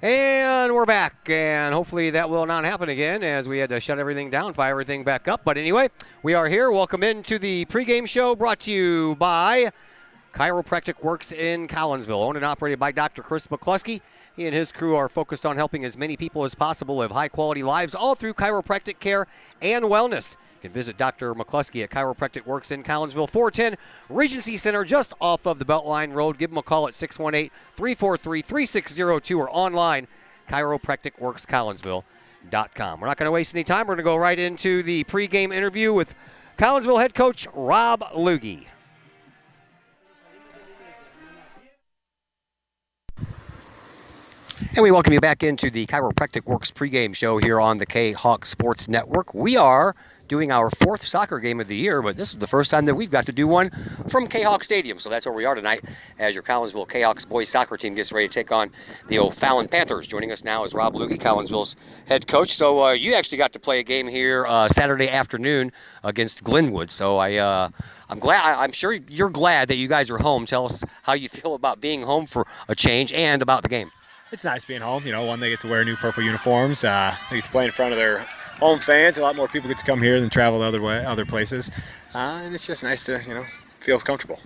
And we're back, and hopefully that will not happen again as we had to shut everything down, fire everything back up. But anyway, we are here. Welcome into the pregame show brought to you by Chiropractic Works in Collinsville, owned and operated by Dr. Chris McCluskey. He and his crew are focused on helping as many people as possible live high-quality lives all through chiropractic care and wellness. You can visit Dr. McCluskey at Chiropractic Works in Collinsville, 410 Regency Center, just off of the Beltline Road. Give them a call at 618-343-3602 or online, chiropracticworkscollinsville.com. We're not going to waste any time. We're going to go right into the pregame interview with Collinsville head coach Rob Lugge. And we welcome you back into the Chiropractic Works pregame show here on the Kahok Sports Network. We are doing our fourth soccer game of the year, but this is the first time that we've got to do one from Kahok Stadium. So that's where we are tonight as your Collinsville Kahawks boys soccer team gets ready to take on the O'Fallon Panthers. Joining us now is Rob Lugge, Collinsville's head coach. So you actually got to play a game here Saturday afternoon against Glenwood. So I'm glad. I'm sure you're glad that you guys are home. Tell us how you feel about being home for a change and about the game. It's nice being home. You know, one, they get to wear new purple uniforms. They get to play in front of their home fans. A lot more people get to come here than travel other places. And it's just nice to, feel comfortable.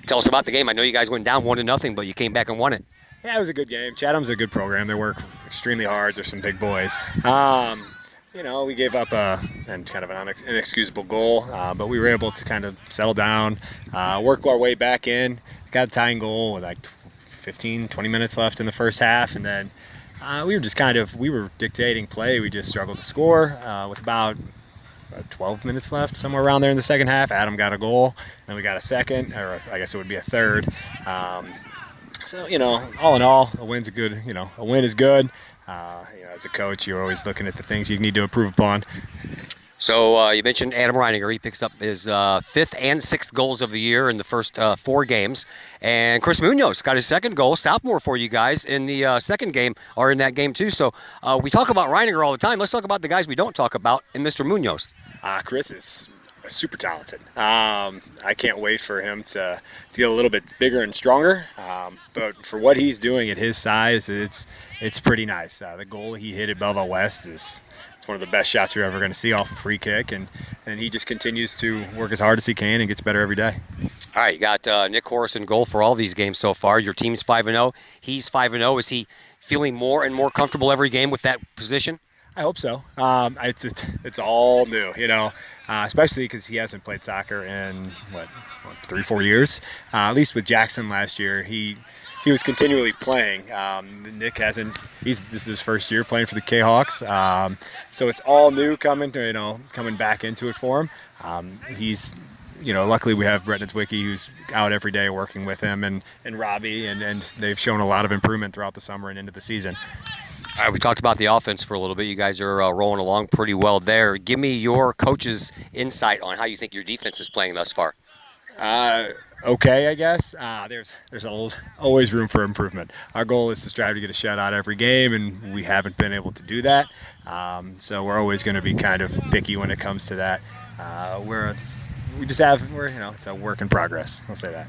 Tell us about the game. I know you guys went down 1-0, but you came back and won it. Yeah, it was a good game. Chatham's a good program. They work extremely hard. They're some big boys. We gave up kind of an inexcusable goal, but we were able to kind of settle down, work our way back in. Got a tying goal with like 15, 20 minutes left in the first half, and then we were dictating play. We just struggled to score with about 12 minutes left, somewhere around there in the second half. Adam got a goal, then we got a second, or I guess it would be a third. So, all in all, a win's good. A win is good. As a coach, you're always looking at the things you need to improve upon. So you mentioned Adam Reininger. He picks up his fifth and sixth goals of the year in the first 4 games. And Chris Munoz got his second goal, sophomore for you guys, in the second game, or in that game too. So we talk about Reininger all the time. Let's talk about the guys we don't talk about, and Mr. Munoz. Chris is super talented. I can't wait for him to get a little bit bigger and stronger. But for what he's doing at his size, it's pretty nice. The goal he hit at Belleville West is one of the best shots you're ever going to see off a free kick, and he just continues to work as hard as he can and gets better every day. All right, you got Nick Horace in goal for all these games so far. Your team's 5-0. He's 5-0. Is he feeling more and more comfortable every game with that position? I hope so. It's all new, especially because he hasn't played soccer in 3-4 years. At least with Jackson last year, he was continually playing. Nick hasn't. This is his first year playing for the Kahawks, so it's all new coming back into it for him. He's, luckily we have Brett Nitzwicki, who's out every day working with him, and Robbie, and they've shown a lot of improvement throughout the summer and into the season. All right, we talked about the offense for a little bit. You guys are rolling along pretty well there. Give me your coach's insight on how you think your defense is playing thus far. Okay, I guess. There's always room for improvement. Our goal is to strive to get a shutout every game, and we haven't been able to do that. So we're always going to be kind of picky when it comes to that. It's a work in progress. I'll say that.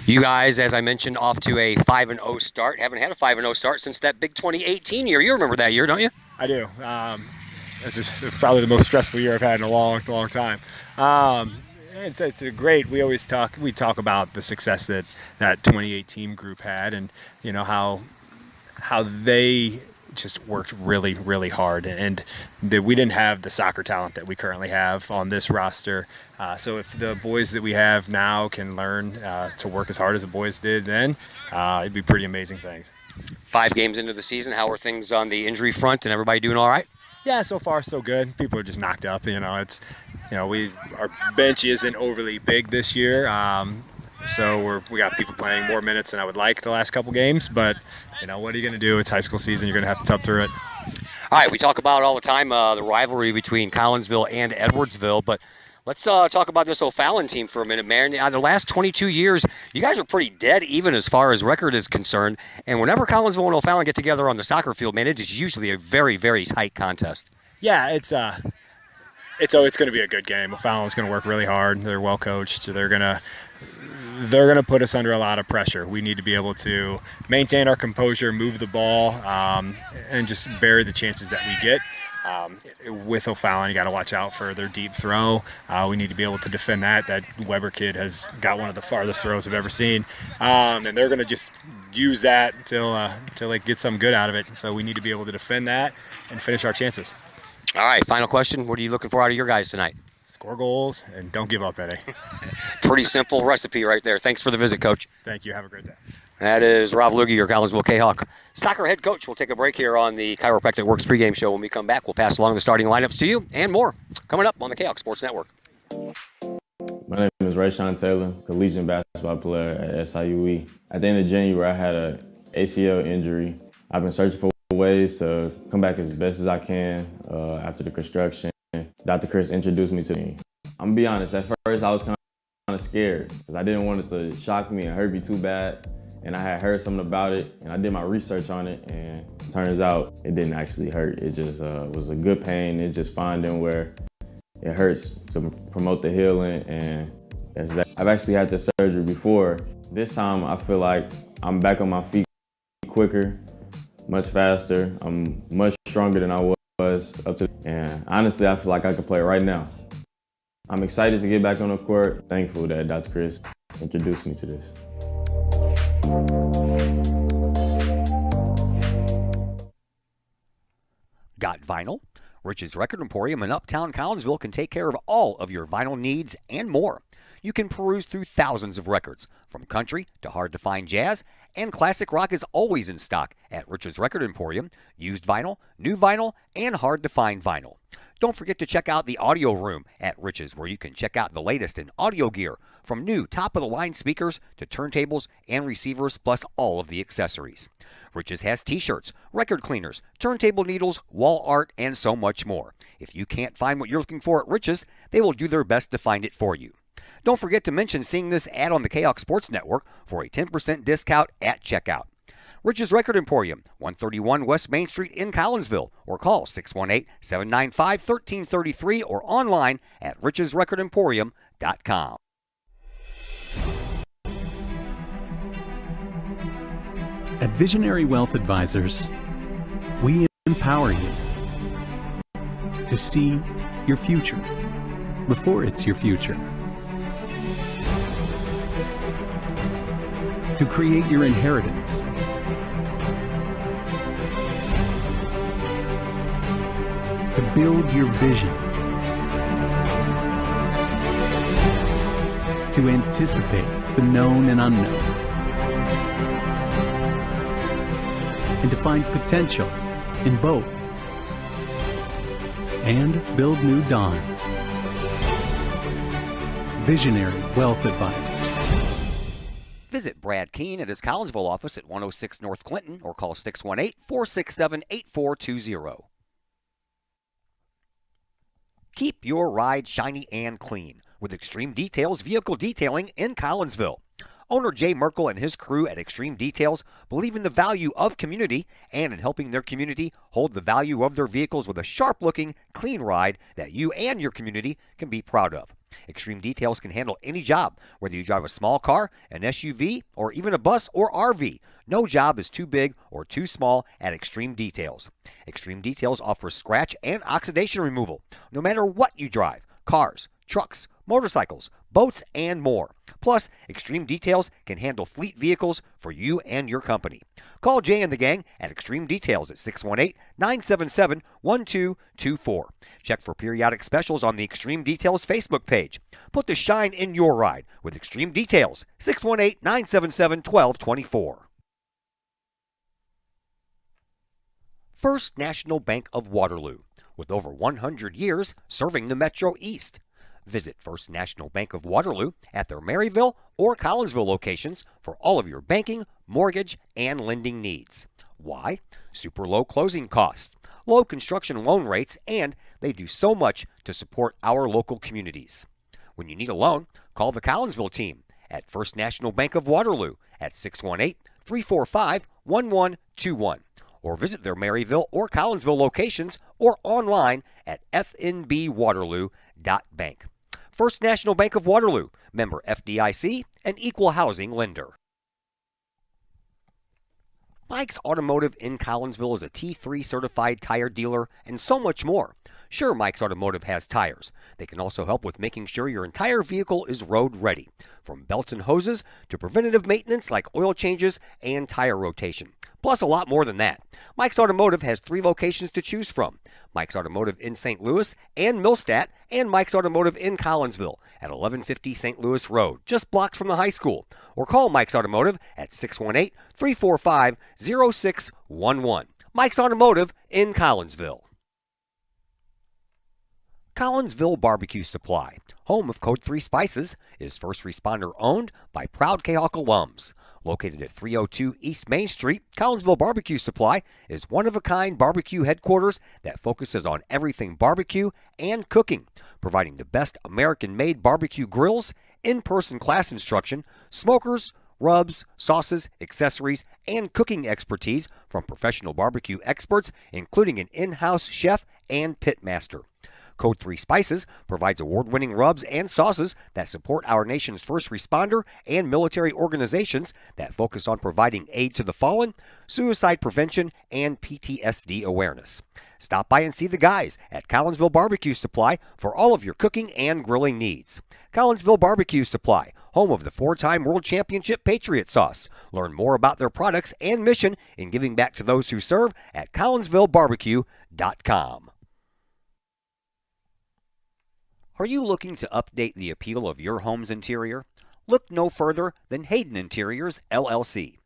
You guys, as I mentioned, off to a 5-0 start. Haven't had a 5-0 start since that big 2018 year. You remember that year, don't you? I do. This is probably the most stressful year I've had in a long, long time. It's a great. We talk about the success that 2018 group had, and how they just worked really, really hard, and that we didn't have the soccer talent that we currently have on this roster. So if the boys that we have now can learn to work as hard as the boys did then, it'd be pretty amazing things. 5 games into the season, how are things on the injury front, and everybody doing all right? Yeah, so far so good. People are just knocked up. Our bench isn't overly big this year, so we got people playing more minutes than I would like the last couple games. But what are you going to do? It's high school season. You're going to have to tough through it. All right, we talk about all the time the rivalry between Collinsville and Edwardsville, but let's talk about this O'Fallon team for a minute, man. The last 22 years, you guys are pretty dead even as far as record is concerned. And whenever Collinsville and O'Fallon get together on the soccer field, man, it is usually a very, very tight contest. Yeah, it's going to be a good game. O'Fallon's going to work really hard. They're well coached. They're going to they're going to put us under a lot of pressure. We need to be able to maintain our composure, move the ball, and just bury the chances that we get. With O'Fallon, you got to watch out for their deep throw. We need to be able to defend that. That Weber kid has got one of the farthest throws I've ever seen. And they're going to just use that until they get something good out of it. So we need to be able to defend that and finish our chances. All right, final question. What are you looking for out of your guys tonight? Score goals and don't give up any. Pretty simple recipe right there. Thanks for the visit, Coach. Thank you. Have a great day. That is Rob Lugie, your Collinsville Kahok soccer head coach. We'll take a break here on the Chiropractic Works pregame show. When we come back, we'll pass along the starting lineups to you and more coming up on the Kahok Sports Network. My name is Rayshawn Taylor, collegiate basketball player at SIUE. At the end of January, I had an ACL injury. I've been searching for ways to come back as best as I can after the construction. Dr. Chris introduced me to me. I'm gonna be honest, at first I was kind of scared because I didn't want it to shock me and hurt me too bad. And I had heard something about it, and I did my research on it, and it turns out it didn't actually hurt. It just was a good pain. It just finding where it hurts to promote the healing, and that's that. I've actually had this surgery before. This time I feel like I'm back on my feet quicker, much faster. I'm much stronger than I was up to, and honestly, I feel like I could play right now. I'm excited to get back on the court. Thankful that Dr. Chris introduced me to this. Got vinyl? Rich's Record Emporium in Uptown Collinsville can take care of all of your vinyl needs and more. You can peruse through thousands of records, from country to hard-to-find jazz, and classic rock is always in stock at Rich's Record Emporium. Used vinyl, new vinyl, and hard-to-find vinyl. Don't forget to check out the audio room at Rich's, where you can check out the latest in audio gear, from new top-of-the-line speakers to turntables and receivers, plus all of the accessories. Rich's has t-shirts, record cleaners, turntable needles, wall art, and so much more. If you can't find what you're looking for at Rich's, they will do their best to find it for you. Don't forget to mention seeing this ad on the Kahok Sports Network for a 10% discount at checkout. Rich's Record Emporium, 131 West Main Street in Collinsville, or call 618-795-1333 or online at richesrecordemporium.com. At Visionary Wealth Advisors, we empower you to see your future before it's your future, to create your inheritance, to build your vision, to anticipate the known and unknown, and to find potential in both, and build new dawns. Visionary Wealth Advisors. Visit Brad Keene at his Collinsville office at 106 North Clinton or call 618-467-8420. Keep your ride shiny and clean with Extreme Details Vehicle Detailing in Collinsville. Owner Jay Merkel and his crew at Extreme Details believe in the value of community and in helping their community hold the value of their vehicles with a sharp-looking, clean ride that you and your community can be proud of. Extreme Details can handle any job, whether you drive a small car, an SUV, or even a bus or RV. No job is too big or too small at Extreme Details. Extreme Details offers scratch and oxidation removal, no matter what you drive: cars, trucks, motorcycles, boats, and more. Plus, Extreme Details can handle fleet vehicles for you and your company. Call Jay and the gang at Extreme Details at 618-977-1224. Check for periodic specials on the Extreme Details Facebook page. Put the shine in your ride with Extreme Details, 618-977-1224. First National Bank of Waterloo, with over 100 years serving the Metro East. Visit First National Bank of Waterloo at their Maryville or Collinsville locations for all of your banking, mortgage, and lending needs. Why? Super low closing costs, low construction loan rates, and they do so much to support our local communities. When you need a loan, call the Collinsville team at First National Bank of Waterloo at 618-345-1121 or visit their Maryville or Collinsville locations or online at fnbwaterloo.bank. First National Bank of Waterloo, member FDIC, an equal housing lender. Mike's Automotive in Collinsville is a T3 certified tire dealer and so much more. Sure, Mike's Automotive has tires. They can also help with making sure your entire vehicle is road ready, from belts and hoses to preventative maintenance like oil changes and tire rotation. Plus a lot more than that. Mike's Automotive has 3 locations to choose from. Mike's Automotive in St. Louis and Millstadt, and Mike's Automotive in Collinsville at 1150 St. Louis Road, just blocks from the high school. Or call Mike's Automotive at 618-345-0611. Mike's Automotive in Collinsville. Collinsville Barbecue Supply, home of Code 3 Spices, is first responder owned by proud Kahok alums. Located at 302 East Main Street, Collinsville Barbecue Supply is one-of-a-kind barbecue headquarters that focuses on everything barbecue and cooking, providing the best American-made barbecue grills, in-person class instruction, smokers, rubs, sauces, accessories, and cooking expertise from professional barbecue experts, including an in-house chef and pit master. Code 3 Spices provides award-winning rubs and sauces that support our nation's first responder and military organizations that focus on providing aid to the fallen, suicide prevention, and PTSD awareness. Stop by and see the guys at Collinsville Barbecue Supply for all of your cooking and grilling needs. Collinsville Barbecue Supply, home of the 4-time World Championship Patriot Sauce. Learn more about their products and mission in giving back to those who serve at collinsvillebarbecue.com. Are you looking to update the appeal of your home's interior? Look no further than Hayden Interiors, LLC.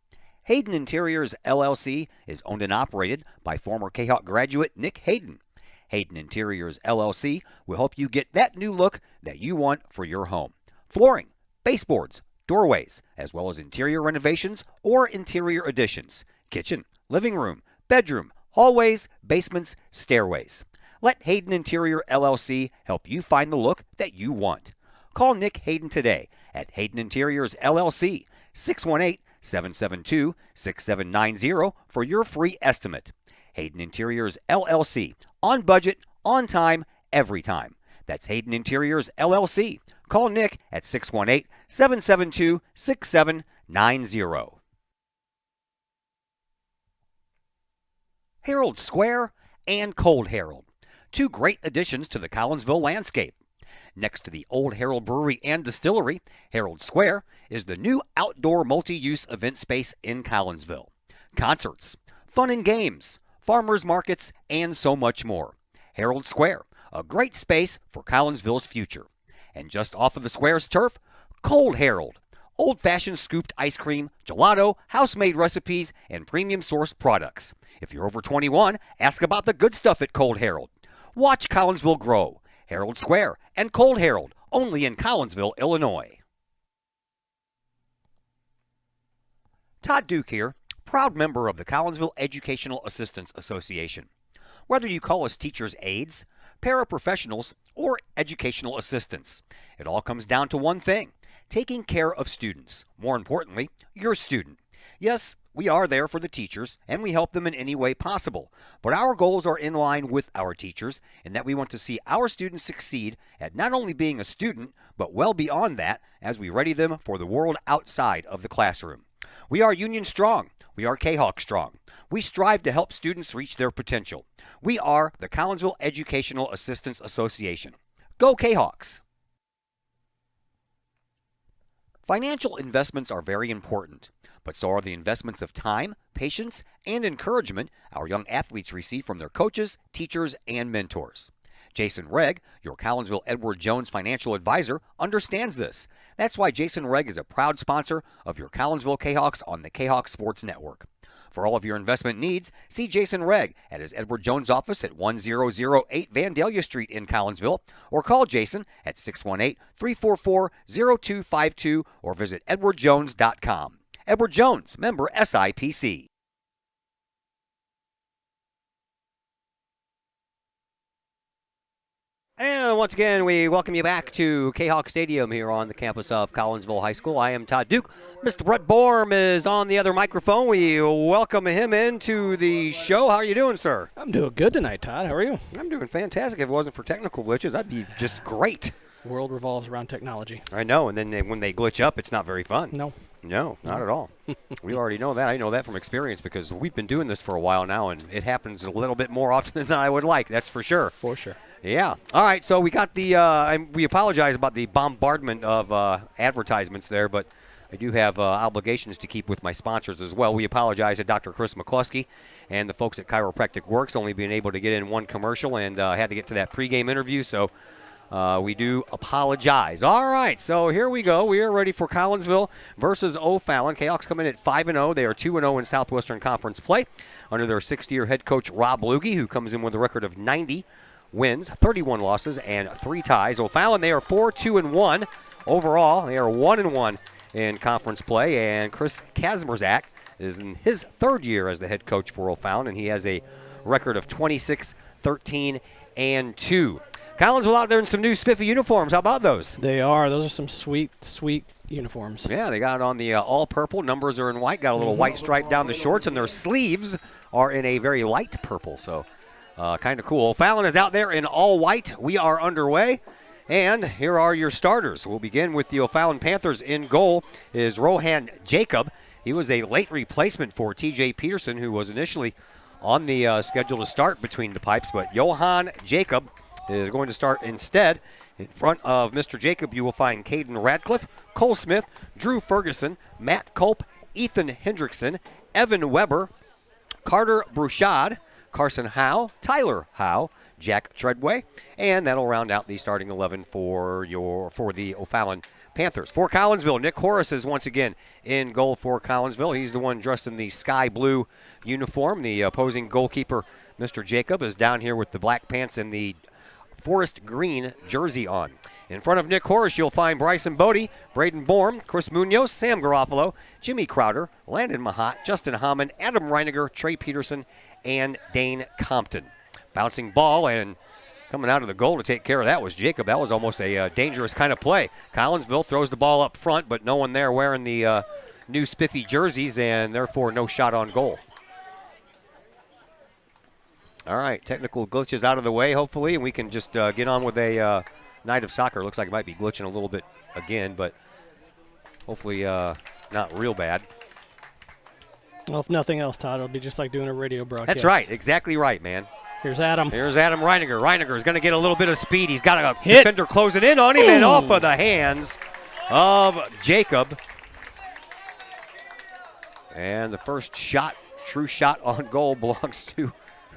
Hayden Interiors, LLC is owned and operated by former Kahok graduate Nick Hayden. Hayden Interiors, LLC will help you get that new look that you want for your home. Flooring, baseboards, doorways, as well as interior renovations or interior additions, kitchen, living room, bedroom, hallways, basements, stairways. Let Hayden Interior LLC help you find the look that you want. Call Nick Hayden today at Hayden Interiors LLC, 618-772-6790 for your free estimate. Hayden Interiors LLC, on budget, on time, every time. That's Hayden Interiors LLC. Call Nick at 618-772-6790. Herald Square and Cold Herald, 2 great additions to the Collinsville landscape. Next to the old Herald Brewery and Distillery, Herald Square is the new outdoor multi-use event space in Collinsville. Concerts, fun and games, farmers markets, and so much more. Herald Square, a great space for Collinsville's future. And just off of the square's turf, Cold Herald, old-fashioned scooped ice cream, gelato, house-made recipes, and premium-sourced products. If you're over 21, ask about the good stuff at Cold Herald. Watch Collinsville grow. Herald Square and Cold Herald, only in Collinsville, Illinois. Todd Duke here, proud member of the Collinsville Educational Assistants Association. Whether you call us teachers' aides, paraprofessionals, or educational assistants, it all comes down to one thing: taking care of students. More importantly, your student. Yes, we are there for the teachers, and we help them in any way possible. But our goals are in line with our teachers, in that we want to see our students succeed at not only being a student, but well beyond that as we ready them for the world outside of the classroom. We are Union Strong. We are Kahok Strong. We strive to help students reach their potential. We are the Collinsville Educational Assistants Association. Go Kahawks! Financial investments are very important, but so are the investments of time, patience, and encouragement our young athletes receive from their coaches, teachers, and mentors. Jason Regg, your Collinsville Edward Jones financial advisor, understands this. That's why Jason Regg is a proud sponsor of your Collinsville Kahawks on the Kahok Sports Network. For all of your investment needs, see Jason Regg at his Edward Jones office at 1008 Vandalia Street in Collinsville, or call Jason at 618-344-0252 or visit edwardjones.com. Edward Jones, member SIPC. And once again, we welcome you back to Kahok Stadium here on the campus of Collinsville High School. I am Todd Duke. Mr. Brett Borm is on the other microphone. We welcome him into the show. How are you doing, sir? I'm doing good tonight, Todd. How are you? I'm doing fantastic. If it wasn't for technical glitches, I'd be just great. World revolves around technology. I know, and then when they glitch up, it's not very fun. No. No, not at all. We already know that. I know that from experience because we've been doing this for a while now, and it happens a little bit more often than I would like. That's for sure. For sure. Yeah. All right. So we got the. We apologize about the bombardment of advertisements there, but I do have obligations to keep with my sponsors as well. We apologize to Dr. Chris McCluskey and the folks at Chiropractic Works, only being able to get in one commercial and had to get to that pregame interview. So. We do apologize. All right, so here we go. We are ready for Collinsville versus O'Fallon. Kahawks come in at 5-0. They are 2-0 in Southwestern Conference play under their 6th-year head coach Rob Lugge, who comes in with a record of 90 wins, 31 losses, and 3 ties. O'Fallon, they are 4-2-1 overall. They are 1-1 in conference play, and Chris Kazmerzak is in his 3rd year as the head coach for O'Fallon, and he has a record of 26-13-2. Collinsville out there in some new spiffy uniforms. How about those? They are. Those are some sweet, sweet uniforms. Yeah, they got it on the all purple. Numbers are in white. Got a little white stripe down the shorts, and their sleeves are in a very light purple. So kind of cool. Fallon is out there in all white. We are underway. And here are your starters. We'll begin with the O'Fallon Panthers. In goal is Rohan Jacob. He was a late replacement for T.J. Peterson, who was initially on the schedule to start between the pipes. But Johan Jacob is going to start instead. In front of Mr. Jacob, you will find Caden Radcliffe, Cole Smith, Drew Ferguson, Matt Culp, Ethan Hendrickson, Evan Weber, Carter Bruchard, Carson Howe, Tyler Howe, Jack Treadway, and that'll round out the starting 11 for the O'Fallon Panthers. For Collinsville, Nick Horace is once again in goal for Collinsville. He's the one dressed in the sky blue uniform. The opposing goalkeeper, Mr. Jacob, is down here with the black pants and the forest green jersey on. In front of Nick Horace, you'll find Bryson Bodie, Braden Borm, Chris Munoz, Sam Garofalo, Jimmy Crowder, Landon Mahat, Justin Hammond, Adam Reiniger, Trey Peterson, and Dane Compton. Bouncing ball and coming out of the goal to take care of that was Jacob. That was almost a dangerous kind of play. Collinsville throws the ball up front, but no one there wearing the new spiffy jerseys, and therefore no shot on goal. All right, technical glitches out of the way, hopefully, and we can just get on with a night of soccer. Looks like it might be glitching a little bit again, but hopefully not real bad. Well, if nothing else, Todd, it'll be just like doing a radio broadcast. That's right. Exactly right, man. Here's Adam. Here's Adam Reiniger. Reiniger is going to get a little bit of speed. He's got a defender closing in on him and off of the hands of Jacob. And the first shot, true shot on goal, belongs to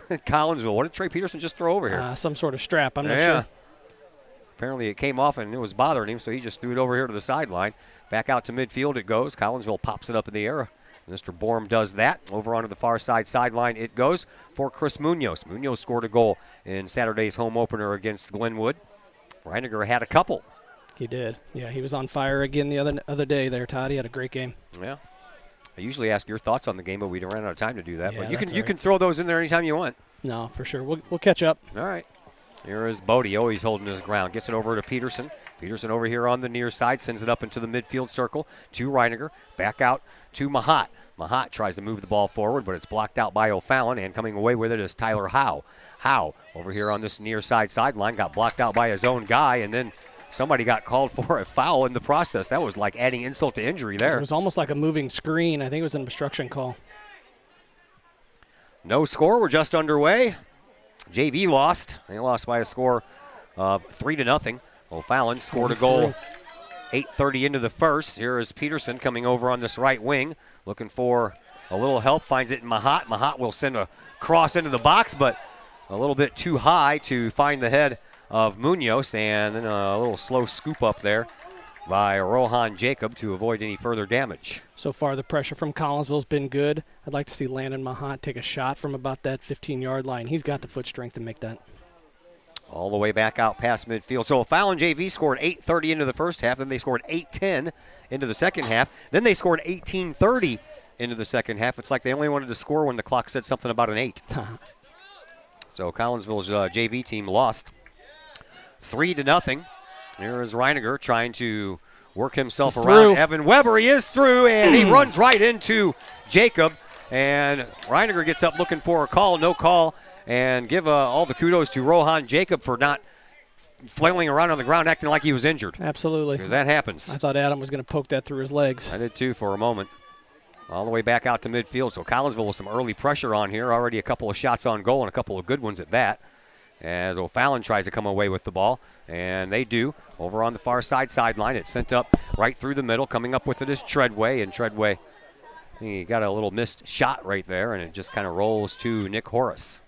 Collinsville. What did Trey Peterson just throw over here? Some sort of strap. I'm not sure. Apparently it came off and it was bothering him, so he just threw it over here to the sideline. Back out to midfield it goes. Collinsville pops it up in the air. Mr. Borm does that. Over onto the far sideline it goes for Chris Munoz. Munoz scored a goal in Saturday's home opener against Glenwood. Reiniger had a couple. He did. Yeah, he was on fire again the other day there, Todd. He had a great game. Yeah. I usually ask your thoughts on the game, but we ran out of time to do that. Yeah, but you right. can throw those in there anytime you want. No, for sure. We'll catch up. All right. Here is Bodie, always holding his ground. Gets it over to Peterson. Peterson over here on the near side, sends it up into the midfield circle to Reiniger. Back out to Mahat. Mahat tries to move the ball forward, but it's blocked out by O'Fallon, and coming away with it is Tyler Howe. Howe over here on this near sideline got blocked out by his own guy, and then somebody got called for a foul in the process. That was like adding insult to injury there. It was almost like a moving screen. I think it was an obstruction call. No score. We're just underway. JV lost. They lost by a score of 3-0. O'Fallon scored a goal 8:30 into the first. Here is Peterson coming over on this right wing, looking for a little help. Finds it in Mahat. Mahat will send a cross into the box, but a little bit too high to find the head of Munoz, and then a little slow scoop up there by Rohan Jacob to avoid any further damage. So far, the pressure from Collinsville's been good. I'd like to see Landon Mahat take a shot from about that 15-yard line. He's got the foot strength to make that. All the way back out past midfield. So O'Fallon JV scored 8:30 into the first half. Then they scored 8:10 into the second half. Then they scored 18:30 into the second half. It's like they only wanted to score when the clock said something about an 8. So Collinsville's JV team lost 3-0. Here is Reiniger trying to work himself around through. Evan Weber. He is through, and he runs right into Jacob. And Reiniger gets up looking for a call. No call. And give all the kudos to Rohan Jacob for not flailing around on the ground acting like he was injured. Absolutely. Because that happens. I thought Adam was going to poke that through his legs. I did too for a moment. All the way back out to midfield. So Collinsville with some early pressure on here. Already a couple of shots on goal and a couple of good ones at that. As O'Fallon tries to come away with the ball. And they do. Over on the far sideline. It's sent up right through the middle. Coming up with it is Treadway. And Treadway, he got a little missed shot right there. And it just kind of rolls to Nick Horace.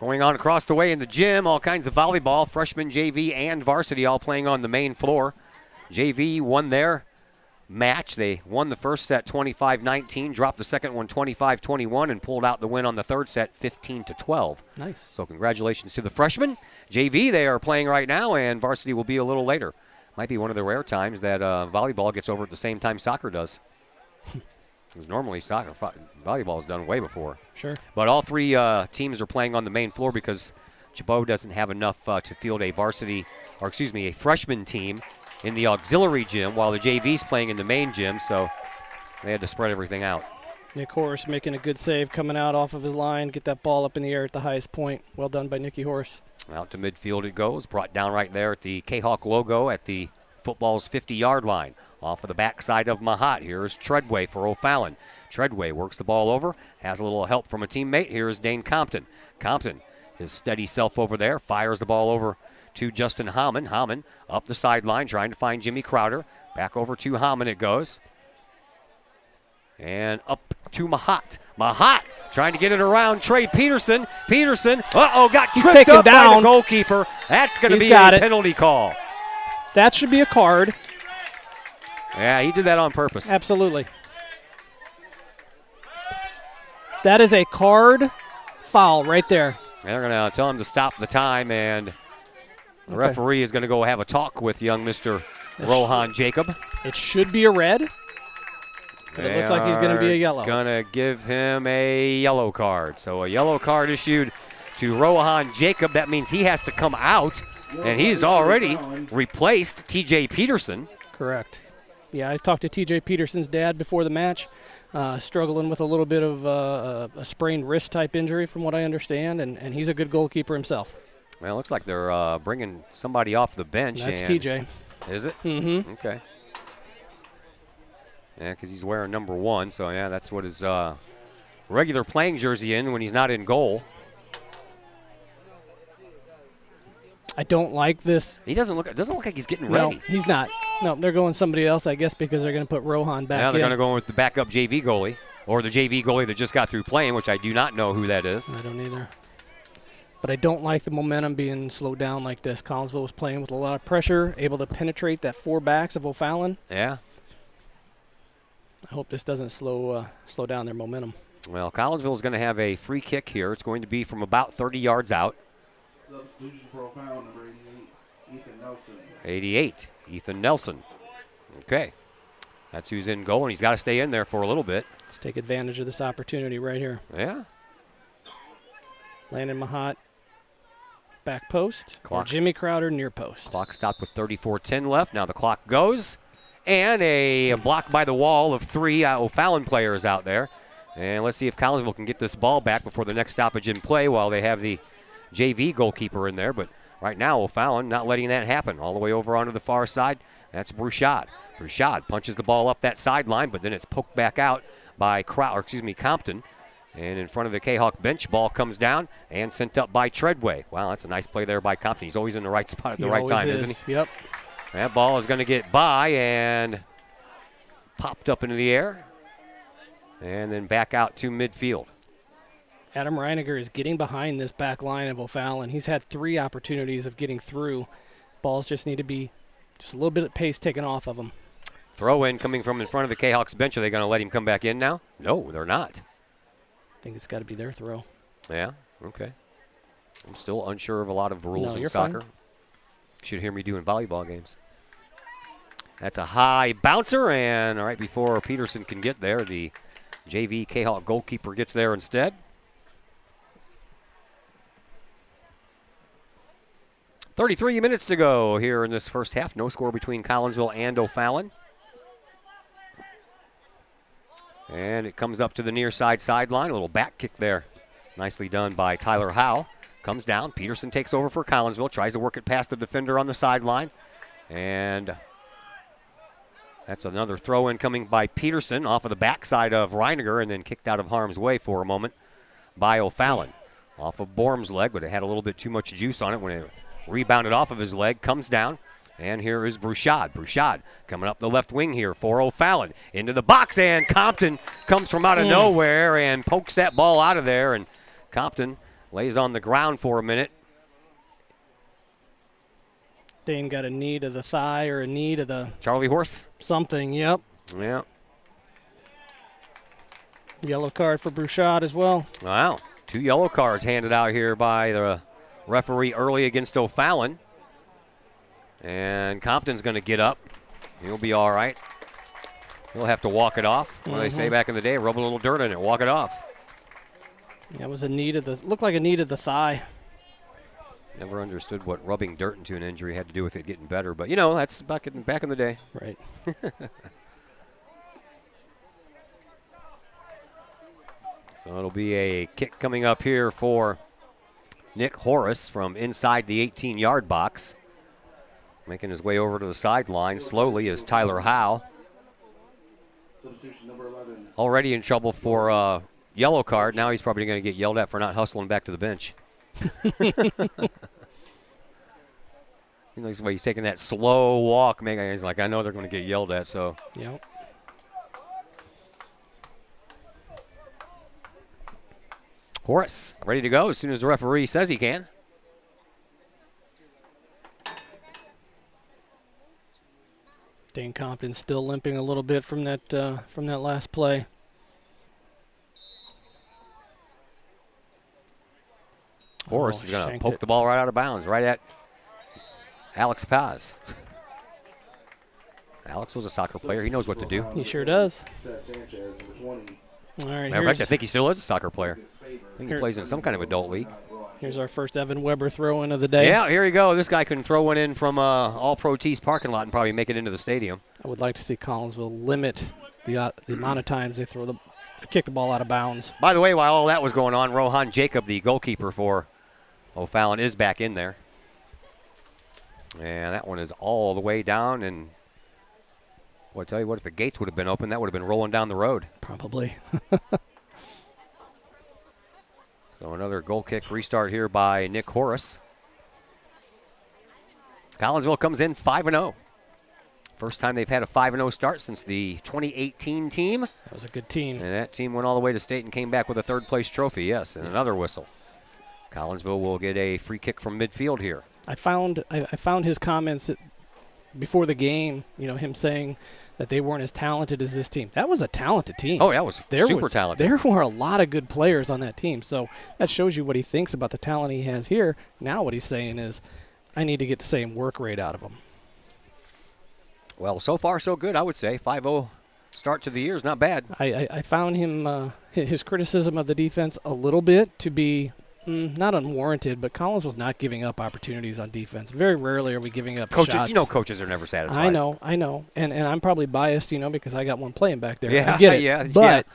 Going on across the way in the gym. All kinds of volleyball. Freshman, JV, and varsity all playing on the main floor. JV won their match. They won the first set 25-19, dropped the second one 25-21, and pulled out the win on the third set 15-12. Nice. So congratulations to the freshmen. JV, they are playing right now, and varsity will be a little later. Might be one of the rare times that volleyball gets over at the same time soccer does. Because normally volleyball is done way before. Sure. But all three teams are playing on the main floor because Chabot doesn't have enough to field a a freshman team in the auxiliary gym while the JV's playing in the main gym, so they had to spread everything out. Nick Horace making a good save, coming out off of his line, get that ball up in the air at the highest point. Well done by Nicky Horace. Out to midfield it goes, brought down right there at the Kahok logo at the football's 50-yard line. Off of the backside of Mahat, here's Treadway for O'Fallon. Treadway works the ball over, has a little help from a teammate. Here's Dane Compton. Compton, his steady self over there, fires the ball over to Justin Hammond. Hammond up the sideline trying to find Jimmy Crowder. Back over to Hammond it goes. And up to Mahat. Mahat trying to get it around Trey Peterson. Peterson, got He's tripped taken up down. by the goalkeeper. That's going to be a got it. penalty call. That should be a card. Yeah, he did that on purpose. Absolutely. That is a card foul right there. They're going to tell him to stop the time, and the referee is going to go have a talk with young Mr. Rohan Jacob. It should be a red, but it looks like he's going to be a yellow. Going to give him a yellow card. So a yellow card issued to Rohan Jacob. That means he has to come out, and he's already replaced T.J. Peterson. Correct. Yeah, I talked to T.J. Peterson's dad before the match, struggling with a little bit of a sprained wrist type injury from what I understand, and he's a good goalkeeper himself. Well, it looks like they're bringing somebody off the bench. That's T.J. Is it? Mm-hmm. Okay. Yeah, because he's wearing number 1, so yeah, that's what his regular playing jersey in when he's not in goal. I don't like this. He doesn't look like he's getting ready. No, he's not. No, they're going somebody else, I guess, because they're going to put Rohan back in. Now they're going to go with the backup JV goalie, or the JV goalie that just got through playing, which I do not know who that is. I don't either. But I don't like the momentum being slowed down like this. Collinsville was playing with a lot of pressure, able to penetrate that 4 backs of O'Fallon. Yeah. I hope this doesn't slow down their momentum. Well, Collinsville is going to have a free kick here. It's going to be from about 30 yards out. Substitution for O'Fallon, number 88, Ethan Nelson. 88, Ethan Nelson. Okay. That's who's in goal, and he's got to stay in there for a little bit. Let's take advantage of this opportunity right here. Yeah. Landon Mahat, back post. Clock. Jimmy Crowder, near post. Clock stopped with 34:10 left. Now the clock goes. And a block by the wall of 3 O'Fallon players out there. And let's see if Collinsville can get this ball back before the next stoppage in play while they have the JV goalkeeper in there. But right now, O'Fallon not letting that happen. All the way over onto the far side, that's Bruchard. Bruchard punches the ball up that sideline, but then it's poked back out by Compton. And in front of the Kahok bench, ball comes down and sent up by Treadway. Wow, that's a nice play there by Compton. He's always in the right spot at the right time, isn't he? Yep. That ball is going to get by and popped up into the air and then back out to midfield. Adam Reiniger is getting behind this back line of O'Fallon. He's had 3 opportunities of getting through. Balls just need to be just a little bit of pace taken off of him. Throw in coming from in front of the Kahawks bench. Are they going to let him come back in now? No, they're not. I think it's got to be their throw. Yeah, okay. I'm still unsure of a lot of rules in you're soccer. fine. Should hear me doing volleyball games. That's a high bouncer, and right before Peterson can get there, the JV Kahawk goalkeeper gets there instead. .33 minutes to go here in this first half. No score between Collinsville and O'Fallon. And it comes up to the near side sideline. A little back kick there. Nicely done by Tyler Howe. comes down. Peterson takes over for Collinsville, tries to work it past the defender on the sideline. And that's another throw-in coming by Peterson off of the backside of Reiniger and then kicked out of harm's way for a moment by O'Fallon. Off of Borm's leg, but it had a little bit too much juice on it when it rebounded off of his leg, comes down. And here is Brouchard. Brouchard coming up the left wing here for O'Fallon. Into the box, and Compton comes from out of nowhere and pokes that ball out of there. And Compton lays on the ground for a minute. Dane got a knee to the thigh or a knee to the... Charlie Horse? Something, yep. Yeah. Yellow card for Brouchard as well. Wow. 2 yellow cards handed out here by the referee early against O'Fallon. And Compton's going to get up. He'll be all right. He'll have to walk it off. What do they say back in the day? Rub a little dirt in it, walk it off. That was a knee to the... Looked like a knee to the thigh. Never understood what rubbing dirt into an injury had to do with it getting better. But, you know, that's back in the day. Right. So it'll be a kick coming up here for Nick Horace from inside the 18-yard box. Making his way over to the sideline slowly is Tyler Howe. Substitution number 11. Already in trouble for a yellow card. Now he's probably going to get yelled at for not hustling back to the bench. You know, he's taking that slow walk. He's like, I know they're going to get yelled at, so. Yep. Horace ready to go as soon as the referee says he can. Dane Compton still limping a little bit from that last play. Horace is going to poke the ball right out of bounds, right at Alex Paz. Alex was a soccer player. He knows what to do. He sure does. Seth Sanchez, number 20. All right, Matter of fact, I think he still is a soccer player. I think he plays in some kind of adult league. Here's our first Evan Weber throw-in of the day. Yeah, here you go. This guy can throw one in from All-Pro Tees parking lot and probably make it into the stadium. I would like to see Collinsville limit the amount of times they kick the ball out of bounds. By the way, while all that was going on, Rohan Jacob, the goalkeeper for O'Fallon, is back in there. And that one is all the way down. And boy, I tell you what, if the gates would have been open, that would have been rolling down the road. Probably. So another goal kick restart here by Nick Horace. Collinsville comes in 5-0. First time they've had a 5-0 start since the 2018 team. That was a good team. And that team went all the way to state and came back with a third-place trophy, yes, and another whistle. Collinsville will get a free kick from midfield here. I found his comments before the game, him saying that they weren't as talented as this team. That was a talented team. Oh, yeah, it was super talented. There were a lot of good players on that team. So that shows you what he thinks about the talent he has here. Now what he's saying is, I need to get the same work rate out of them. Well, so far so good, I would say. 5-0 start to the year is not bad. I found him, his criticism of the defense a little bit to be not unwarranted, but Collins was not giving up opportunities on defense. Very rarely are we giving up shots. Coaches are never satisfied. I know. And I'm probably biased, because I got one playing back there. Yeah, I get it. yeah. But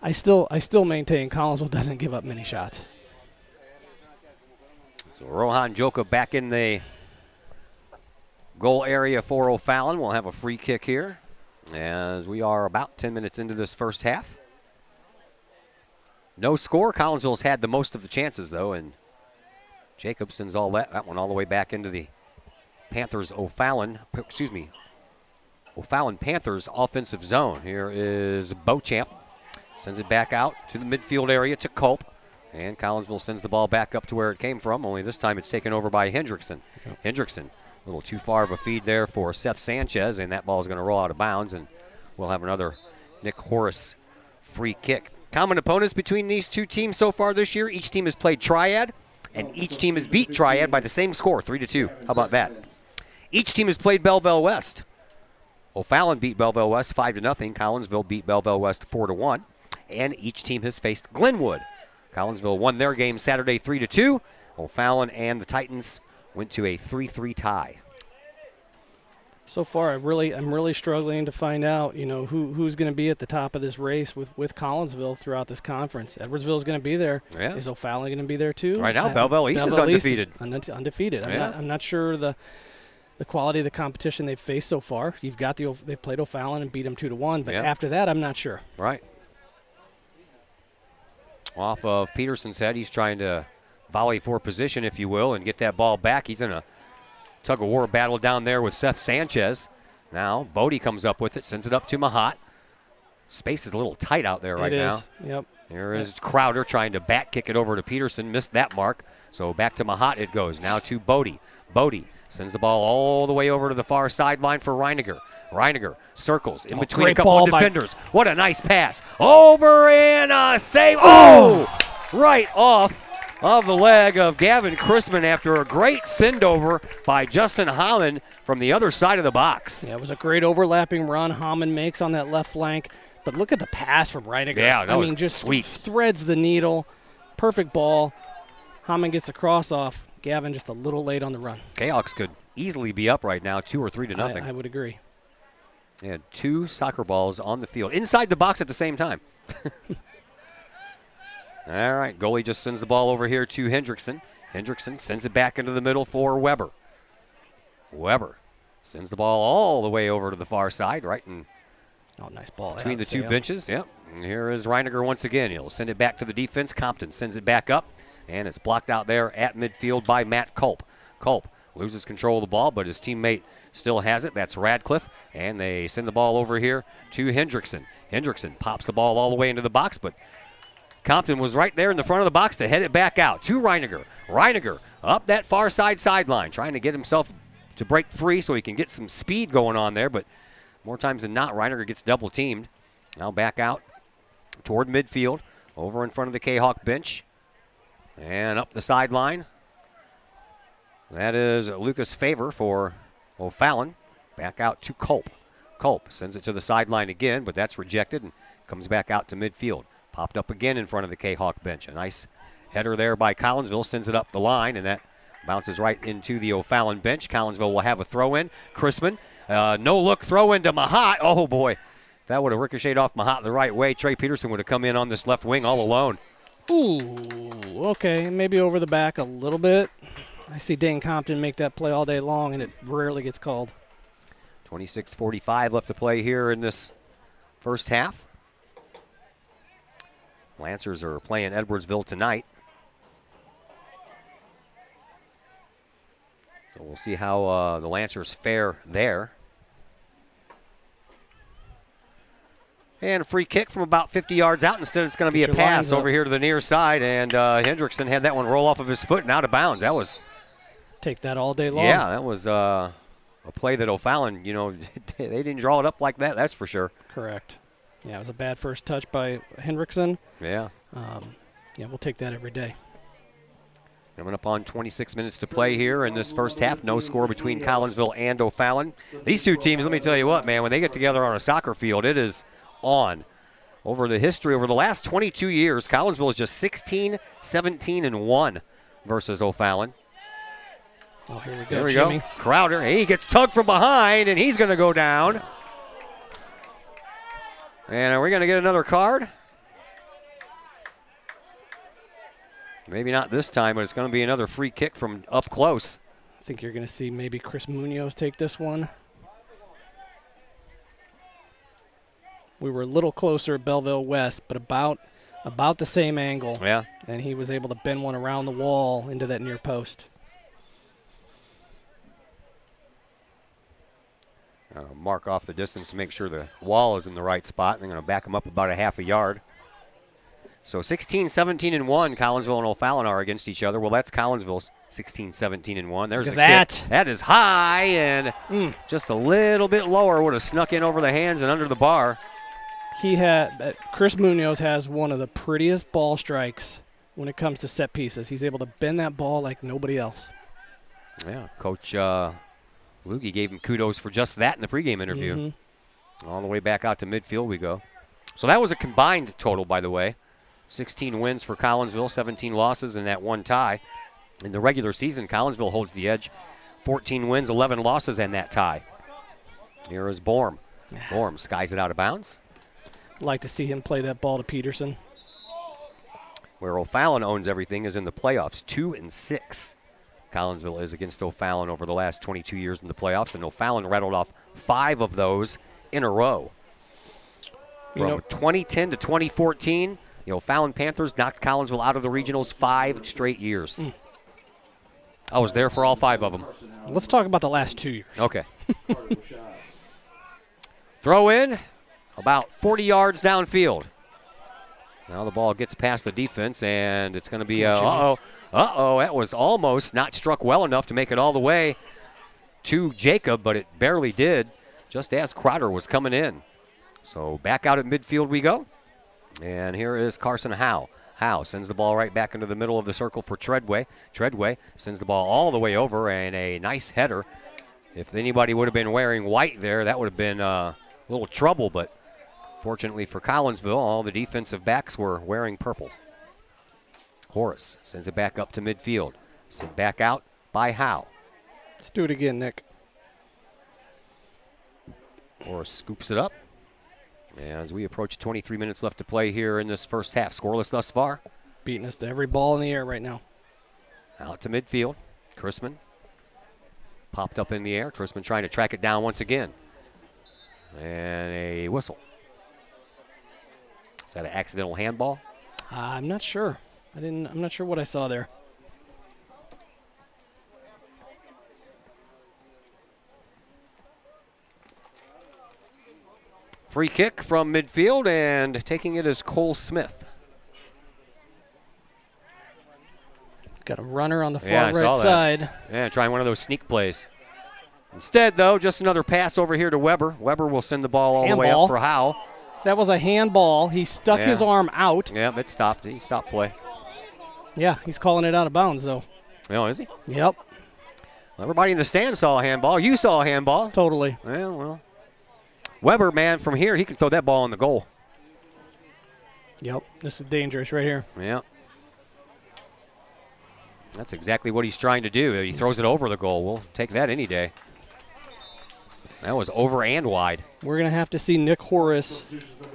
I still maintain Collinsville doesn't give up many shots. So Rohan Joka back in the goal area for O'Fallon. We'll have a free kick here as we are about 10 minutes into this first half. No score. Collinsville's had the most of the chances, though, and Jacob sends that one all the way back into the O'Fallon Panthers offensive zone. Here is Beauchamp. Sends it back out to the midfield area to Culp. And Collinsville sends the ball back up to where it came from, only this time it's taken over by Hendrickson. Yep. Hendrickson, a little too far of a feed there for Seth Sanchez, and that ball is going to roll out of bounds, and we'll have another Nick Horace free kick. Common opponents between these two teams so far this year. Each team has played Triad, and each team has beat Triad by the same score, 3-2. How about that? Each team has played Belleville West. O'Fallon beat Belleville West 5-0. Collinsville beat Belleville West 4-1. And each team has faced Glenwood. Collinsville won their game Saturday 3-2. O'Fallon and the Titans went to a 3-3 tie. So far, I'm really struggling to find out, who's going to be at the top of this race with Collinsville throughout this conference. Edwardsville's going to be there. Yeah. Is O'Fallon going to be there too? Right now, Belleville East is undefeated. Undefeated. Yeah. I'm not sure the quality of the competition they've faced so far. They've played O'Fallon and beat them 2-1, but Yeah. after that, I'm not sure. Right. Off of Peterson's head, he's trying to volley for position, if you will, and get that ball back. He's in a tug-of-war battle down there with Seth Sanchez. Now Bodie comes up with it, sends it up to Mahat. Space is a little tight out there right now. Yep. There is Crowder trying to back kick it over to Peterson. Missed that mark. So back to Mahat it goes. Now to Bodie. Bodie sends the ball all the way over to the far sideline for Reiniger. Reiniger circles in between a couple of defenders. What a nice pass. Over and a save. Oh! Right off of the leg of Gavin Chrisman after a great send-over by Justin Holland from the other side of the box. Yeah, it was a great overlapping run Hammond makes on that left flank. But look at the pass from Reiniger. Yeah, that was just sweet. Threads the needle. Perfect ball. Hammond gets a cross off. Gavin just a little late on the run. Kahawks could easily be up right now, 2 or 3-0. I would agree. They had 2 soccer balls on the field, inside the box at the same time. All right, goalie just sends the ball over here to Hendrickson. Hendrickson sends it back into the middle for Weber. Weber sends the ball all the way over to the far side, right in nice ball. between the 2 benches. Yep. And here is Reiniger once again. He'll send it back to the defense. Compton sends it back up, and it's blocked out there at midfield by Matt Culp. Culp loses control of the ball, but his teammate still has it. That's Radcliffe, and they send the ball over here to Hendrickson. Hendrickson pops the ball all the way into the box, but Compton was right there in the front of the box to head it back out to Reiniger. Reiniger up that far sideline, trying to get himself to break free so he can get some speed going on there, but more times than not, Reiniger gets double teamed. Now back out toward midfield, over in front of the Kahawk bench, and up the sideline. That is Lucas Favor for O'Fallon. Back out to Culp. Culp sends it to the sideline again, but that's rejected and comes back out to midfield. Popped up again in front of the Kahawk bench. A nice header there by Collinsville, sends it up the line, and that bounces right into the O'Fallon bench. Collinsville will have a throw-in. Chrisman, no-look throw-in to Mahat. Oh, boy. If that would have ricocheted off Mahat the right way, Trey Peterson would have come in on this left wing all alone. Ooh, okay, maybe over the back a little bit. I see Dane Compton make that play all day long, and it rarely gets called. 26:45 left to play here in this first half. Lancers are playing Edwardsville tonight. So we'll see how the Lancers fare there. And a free kick from about 50 yards out. Instead, it's going to be a pass over here to the near side. And Hendrickson had that one roll off of his foot and out of bounds. That was... Take that all day long. Yeah, that was a play that O'Fallon, they didn't draw it up like that, that's for sure. Correct. Yeah, it was a bad first touch by Hendrickson. Yeah. We'll take that every day. Coming up on 26 minutes to play here in this first half. No score between Collinsville and O'Fallon. These two teams, let me tell you what, man, when they get together on a soccer field, it is on. Over the history, over the last 22 years, Collinsville is just 16-17-1 versus O'Fallon. Oh, here we go, Here we Jimmy. go. Crowder, he gets tugged from behind, and he's going to go down. And are we going to get another card? Maybe not this time, but it's going to be another free kick from up close. I think you're going to see maybe Chris Munoz take this one. We were a little closer at Belleville West, but about the same angle. Yeah. And he was able to bend one around the wall into that near post. Mark off the distance to make sure the wall is in the right spot. They're going to back him up about a half a yard. So 16-17-1, Collinsville and O'Fallon are against each other. Well, that's Collinsville's 16-17-1. There's Look a at kick. that. That is high and just a little bit lower. Would have snuck in over the hands and under the bar. Chris Munoz has one of the prettiest ball strikes when it comes to set pieces. He's able to bend that ball like nobody else. Yeah, Coach Lugie gave him kudos for just that in the pregame interview. Mm-hmm. All the way back out to midfield we go. So that was a combined total, by the way. 16 wins for Collinsville, 17 losses, and that one tie. In the regular season, Collinsville holds the edge. 14 wins, 11 losses, and that tie. Here is Borm. Borm skies it out of bounds. Like to see him play that ball to Peterson. Where O'Fallon owns everything is in the playoffs, 2-6. Collinsville is against O'Fallon over the last 22 years in the playoffs, and O'Fallon rattled off 5 of those in a row. From 2010 to 2014, the O'Fallon Panthers knocked Collinsville out of the regionals 5 straight years. I was there for all 5 of them. Let's talk about the last 2 years. Okay. Throw in about 40 yards downfield. Now the ball gets past the defense, and it's going to be uh-oh. That was almost not struck well enough to make it all the way to Jacob, but it barely did, just as Crowder was coming in. So back out at midfield we go. And here is Carson Howe. Howe sends the ball right back into the middle of the circle for Treadway. Treadway sends the ball all the way over, and a nice header. If anybody would have been wearing white there, that would have been a little trouble, but fortunately for Collinsville, all the defensive backs were wearing purple. Horace sends it back up to midfield. Sent back out by Howe. Let's do it again, Nick. Horace scoops it up. And as we approach 23 minutes left to play here in this first half, scoreless thus far. Beating us to every ball in the air right now. Out to midfield. Chrisman popped up in the air. Chrisman trying to track it down once again. And a whistle. Is that an accidental handball? I'm not sure. I'm not sure what I saw there. Free kick from midfield, and taking it is Cole Smith. Got a runner on the Yeah, far I right saw that. side. Yeah, trying one of those sneak plays. Instead, though, just another pass over here to Weber. Weber will send the ball all the way Handball. up for Howe. That was a handball. He stuck his arm out. Yeah, it stopped. He stopped play. Yeah, he's calling it out of bounds, though. Oh, is he? Yep, Everybody in the stand saw a handball. You saw a handball. totally. Yeah, well. Weber, man, from here, he can throw that ball in the goal. Yep, this is dangerous right here. Yeah. That's exactly what he's trying to do. He throws it over the goal. We'll take that any day. That was over and wide. We're going to have to see Nick Horace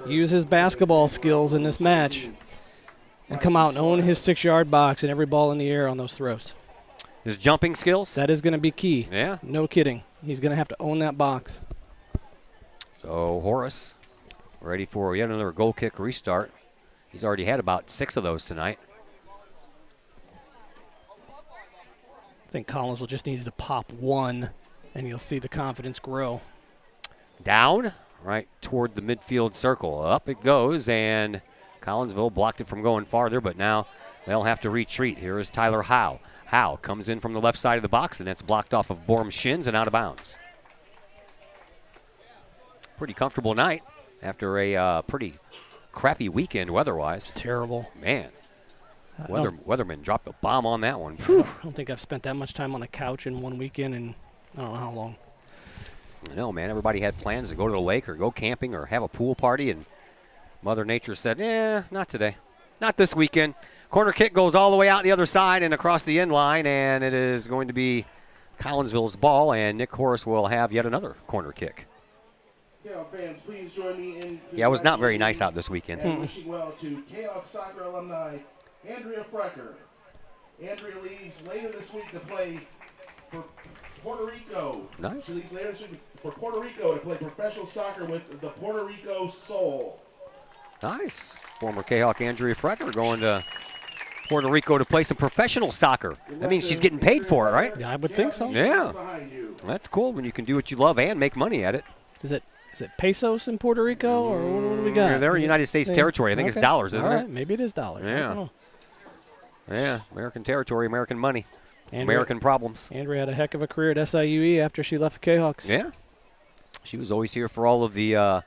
use his basketball skills in this match and come out and own his 6-yard box and every ball in the air on those throws. His jumping skills. That is going to be key. Yeah. No kidding. He's going to have to own that box. So Horace ready for yet another goal kick restart. He's already had about 6 of those tonight. I think Collinsville just needs to pop one, and you'll see the confidence grow. Down, right toward the midfield circle. Up it goes, and Collinsville blocked it from going farther, but now they'll have to retreat. Here is Tyler Howe. Howe comes in from the left side of the box, and that's blocked off of Borm's shins and out of bounds. Pretty comfortable night after a pretty crappy weekend weather-wise. Terrible. Man, Weatherman dropped a bomb on that one. I don't think I've spent that much time on the couch in one weekend in I don't know how long. I know, man. Everybody had plans to go to the lake or go camping or have a pool party, and Mother Nature said, not today. Not this weekend. Corner kick goes all the way out the other side and across the end line, and it is going to be Collinsville's ball, and Nick Horace will have yet another corner kick. Fans, please join me in Yeah, it was not very nice out this weekend. and wishing well to Kahok soccer alumni Andrea Frecker. Andrea leaves later this week to play for Puerto Rico. Nice. She leaves later this week for Puerto Rico to play professional soccer with the Puerto Rico Soul. Nice. Former Kahok Andrea Frecker going to Puerto Rico to play some professional soccer. That means she's getting paid for it, right? Yeah, I would think so. Yeah. Behind you. That's cool when you can do what you love and make money at it. Is it pesos in Puerto Rico, or what do we got? Yeah, they're Is it- United States territory. I think it's Okay. dollars, isn't All right, it? maybe it is dollars. I Yeah. don't know. Yeah, American territory, American money, Andrea- American problems. Andrea had a heck of a career at SIUE after she left the Kahawks. Yeah. She was always here for all of the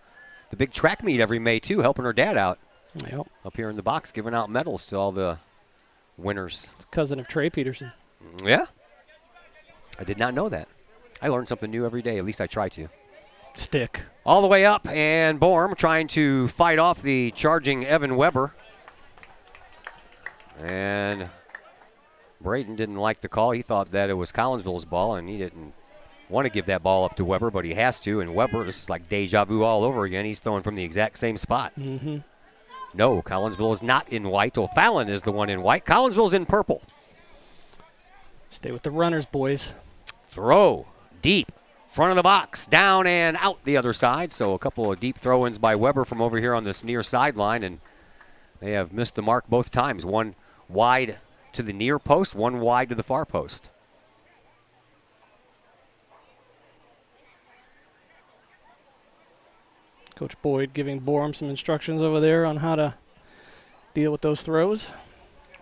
big track meet every May, too, helping her dad out Yep. up here in the box, giving out medals to all the winners. It's cousin of Trey Peterson. Yeah. I did not know that. I learn something new every day. At least I try to. Stick. All the way up, and Borm trying to fight off the charging Evan Weber. And Braden didn't like the call. He thought that it was Collinsville's ball, and he didn't want to give that ball up to Weber, but he has to. And Weber, this is like deja vu all over again. He's throwing from the exact same spot. Mm-hmm. No, Collinsville is not in white. O'Fallon is the one in white. Collinsville's in purple. Stay with the runners, boys. Throw deep. Front of the box, down and out the other side. So a couple of deep throw-ins by Weber from over here on this near sideline, and they have missed the mark both times. One wide to the near post, one wide to the far post. Coach Boyd giving Borum some instructions over there on how to deal with those throws.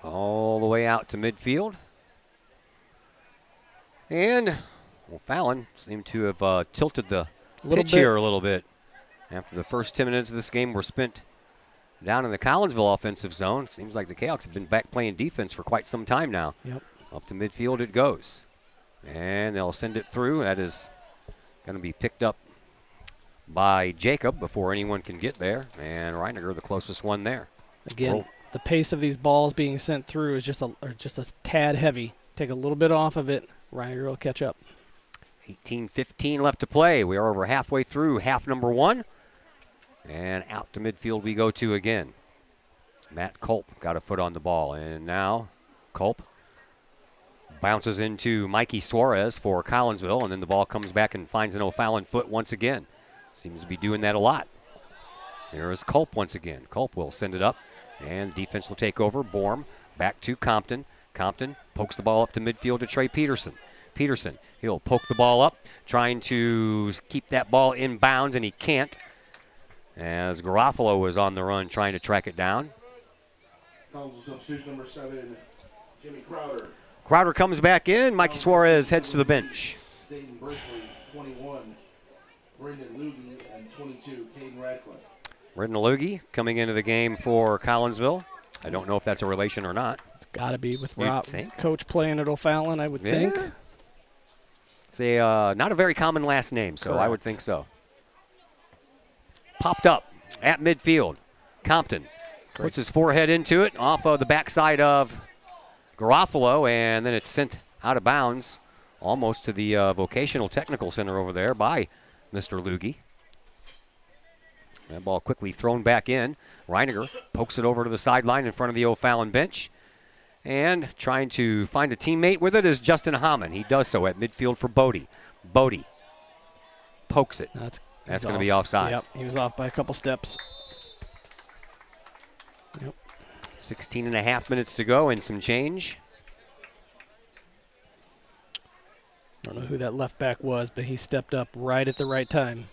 All the way out to midfield. And Fallon seemed to have tilted the pitch here a little bit. After the first 10 minutes of this game were spent down in the Collinsville offensive zone. Seems like the Kahawks have been back playing defense for quite some time now. Yep. Up to midfield it goes. And they'll send it through. That is going to be picked up by Jacob before anyone can get there. And Reiniger, the closest one there. Again, the pace of these balls being sent through is just a tad heavy. Take a little bit off of it. Reiniger will catch up. 18:15 left to play. We are over halfway through half number one. And out to midfield we go to again. Matt Culp got a foot on the ball. And now Culp bounces into Mikey Suarez for Collinsville. And then the ball comes back and finds an O'Fallon foot once again. Seems to be doing that a lot. There is Culp once again. Culp will send it up. And defense will take over. Borum back to Compton. Compton pokes the ball up to midfield to Trey Peterson. Peterson, he'll poke the ball up, trying to keep that ball in bounds, and he can't. As Garofalo is on the run trying to track it down. Substitution number 7, Jimmy Crowder. Crowder comes back in. Mikey Suarez heads to the bench. Zayden Berkeley, 21. Brendan Lugie, and 22, Caden Radcliffe. Brendan Lugie coming into the game for Collinsville. I don't know if that's a relation or not. It's got to be with You'd Rob. think. Coach playing at O'Fallon, I would think. It's not a very common last name, so I would think so. Popped up at midfield. Compton puts his forehead into it off of the backside of Garofalo, and then it's sent out of bounds almost to the vocational technical center over there by Mr. Lugie. That ball quickly thrown back in. Reiniger pokes it over to the sideline in front of the O'Fallon bench. And trying to find a teammate with it is Justin Hammond. He does so at midfield for Bodie. Bodie pokes it. That's going to be offside. Yep, he was off by a couple steps. Yep. 16 and a half minutes to go and some change. I don't know who that left back was, but he stepped up right at the right time.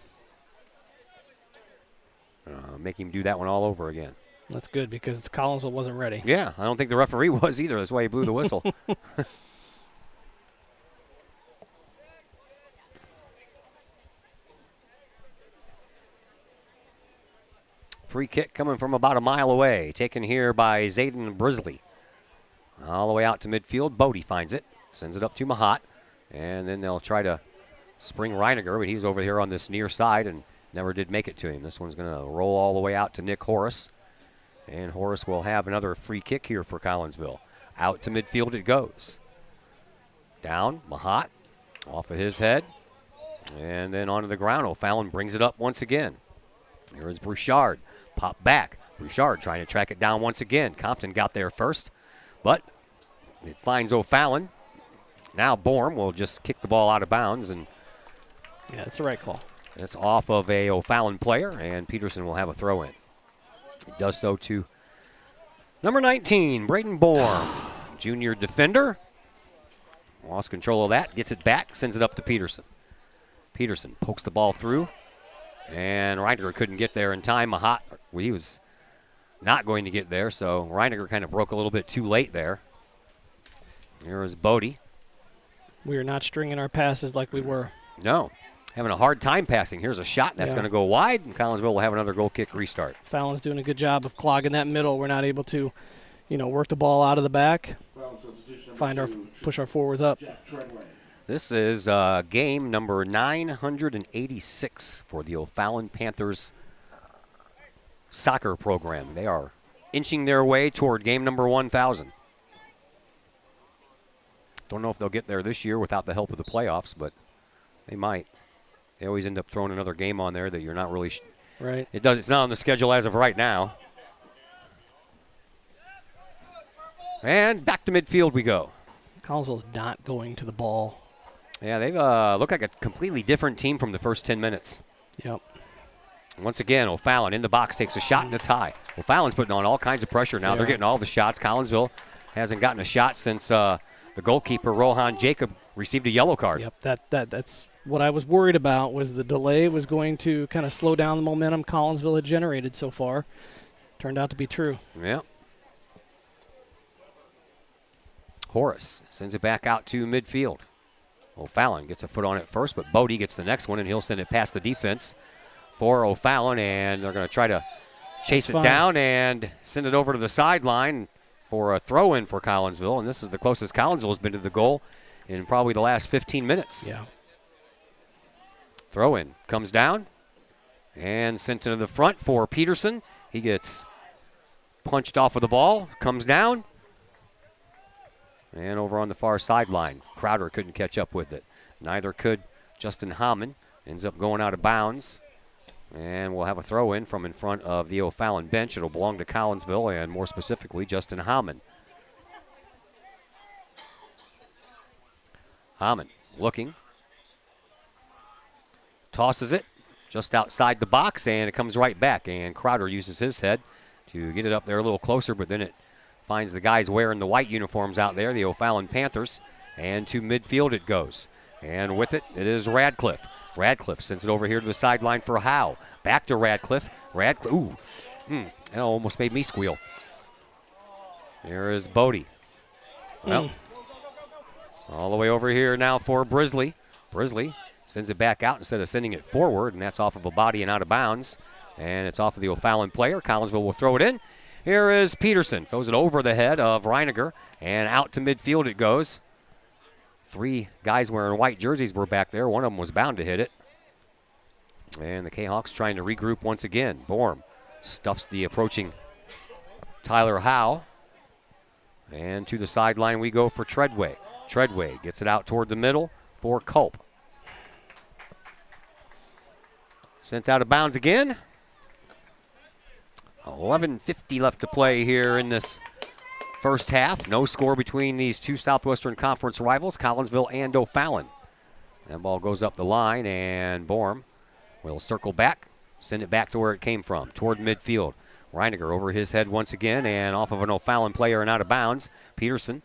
Make him do that one all over again. That's good because Collinsville wasn't ready. Yeah, I don't think the referee was either. That's why he blew the whistle. Free kick coming from about a mile away. Taken here by Zayden Brisley. All the way out to midfield. Bodie finds it. Sends it up to Mahat. And then they'll try to spring Reiniger, but he's over here on this near side and never did make it to him. This one's going to roll all the way out to Nick Horace. And Horace will have another free kick here for Collinsville. Out to midfield it goes. Down, Mahat, off of his head. And then onto the ground. O'Fallon brings it up once again. Here is Bouchard. Pop back. Bouchard trying to track it down once again. Compton got there first, but it finds O'Fallon. Now Borum will just kick the ball out of bounds. And yeah, it's the right call. It's off of a O'Fallon player, and Peterson will have a throw in. He does so to number 19, Braden Borum, junior defender. Lost control of that, gets it back, sends it up to Peterson. Peterson pokes the ball through, and Reiniger couldn't get there in time. Mahat, he was not going to get there, so Reiniger kind of broke a little bit too late there. Here is Bodie. We are not stringing our passes like we were. No. Having a hard time passing. Here's a shot. That's going to go wide, and Collinsville will have another goal kick restart. Fallon's doing a good job of clogging that middle. We're not able to, work the ball out of the back, push our forwards up. This is game number 986 for the O'Fallon Panthers soccer program. They are inching their way toward game number 1,000. Don't know if they'll get there this year without the help of the playoffs, but They might. They always end up throwing another game on there that you're not really. Right. It's not on the schedule as of right now. And back to midfield we go. Collinsville's not going to the ball. Yeah, they've looked like a completely different team from the first 10 minutes. Yep. Once again, O'Fallon in the box takes a shot and it's high. O'Fallon's putting on all kinds of pressure now. Yeah. They're getting all the shots. Collinsville hasn't gotten a shot since the goalkeeper, Rohan Jacob, received a yellow card. Yep. That's what I was worried about, was the delay was going to kind of slow down the momentum Collinsville had generated so far. Turned out to be true. Yeah. Horace sends it back out to midfield. O'Fallon gets a foot on it first, but Bodie gets the next one, and he'll send it past the defense for O'Fallon, and they're going to try to chase it down and send it over to the sideline for a throw-in for Collinsville, and this is the closest Collinsville has been to the goal in probably the last 15 minutes. Yeah. Throw-in comes down and sent into the front for Peterson. He gets punched off of the ball, comes down, and over on the far sideline, Crowder couldn't catch up with it. Neither could Justin Hammond. Ends up going out of bounds. And we'll have a throw-in from in front of the O'Fallon bench. It'll belong to Collinsville, and more specifically, Justin Hammond. Hammond looking. Tosses it just outside the box, and it comes right back. And Crowder uses his head to get it up there a little closer, but then it finds the guys wearing the white uniforms out there, the O'Fallon Panthers, and to midfield it goes. And with it, it is Radcliffe. Radcliffe sends it over here to the sideline for Howe. Back to Radcliffe. That almost made me squeal. There is Bodie. Well, all the way over here now for Brisley. Brisley sends it back out instead of sending it forward, and that's off of a body and out of bounds. And it's off of the O'Fallon player. Collinsville will throw it in. Here is Peterson. Throws it over the head of Reiniger, and out to midfield it goes. 3 guys wearing white jerseys were back there. One of them was bound to hit it. And the K-Hawks trying to regroup once again. Borm stuffs the approaching Tyler Howe. And to the sideline we go for Treadway. Treadway gets it out toward the middle for Culp. Sent out of bounds again. 11:50 left to play here in this first half. No score between these two Southwestern Conference rivals, Collinsville and O'Fallon. That ball goes up the line, and Borm will circle back, send it back to where it came from, toward midfield. Reiniger over his head once again, and off of an O'Fallon player and out of bounds. Peterson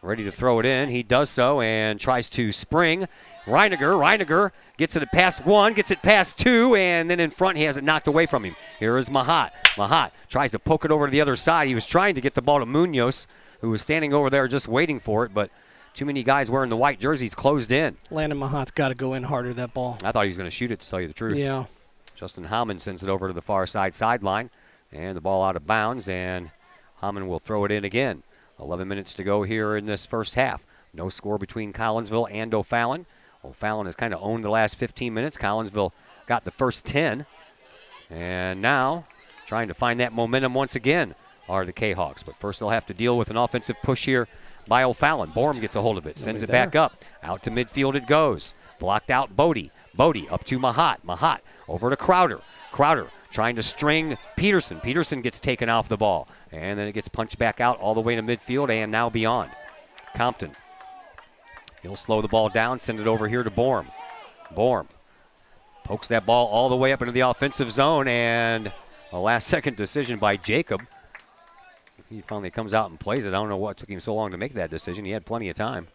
ready to throw it in. He does so and tries to spring. Reiniger gets it past 1, gets it past 2, and then in front he has it knocked away from him. Here is Mahat. Mahat tries to poke it over to the other side. He was trying to get the ball to Munoz, who was standing over there just waiting for it, but too many guys wearing the white jerseys closed in. Landon Mahat's got to go in harder, that ball. I thought he was going to shoot it, to tell you the truth. Yeah. Justin Hammond sends it over to the far sideline, and the ball out of bounds, and Hammond will throw it in again. 11 minutes to go here in this first half. No score between Collinsville and O'Fallon. O'Fallon has kind of owned the last 15 minutes. Collinsville got the first 10. And now trying to find that momentum once again are the K-Hawks. But first they'll have to deal with an offensive push here by O'Fallon. Borm gets a hold of it, sends it back up. Out to midfield it goes. Blocked out Bodie. Bodie up to Mahat. Mahat over to Crowder. Crowder trying to string Peterson. Peterson gets taken off the ball. And then it gets punched back out all the way to midfield and now beyond. Compton. He'll slow the ball down, send it over here to Borm. Borm pokes that ball all the way up into the offensive zone, and a last-second decision by Jacob. He finally comes out and plays it. I don't know what took him so long to make that decision. He had plenty of time.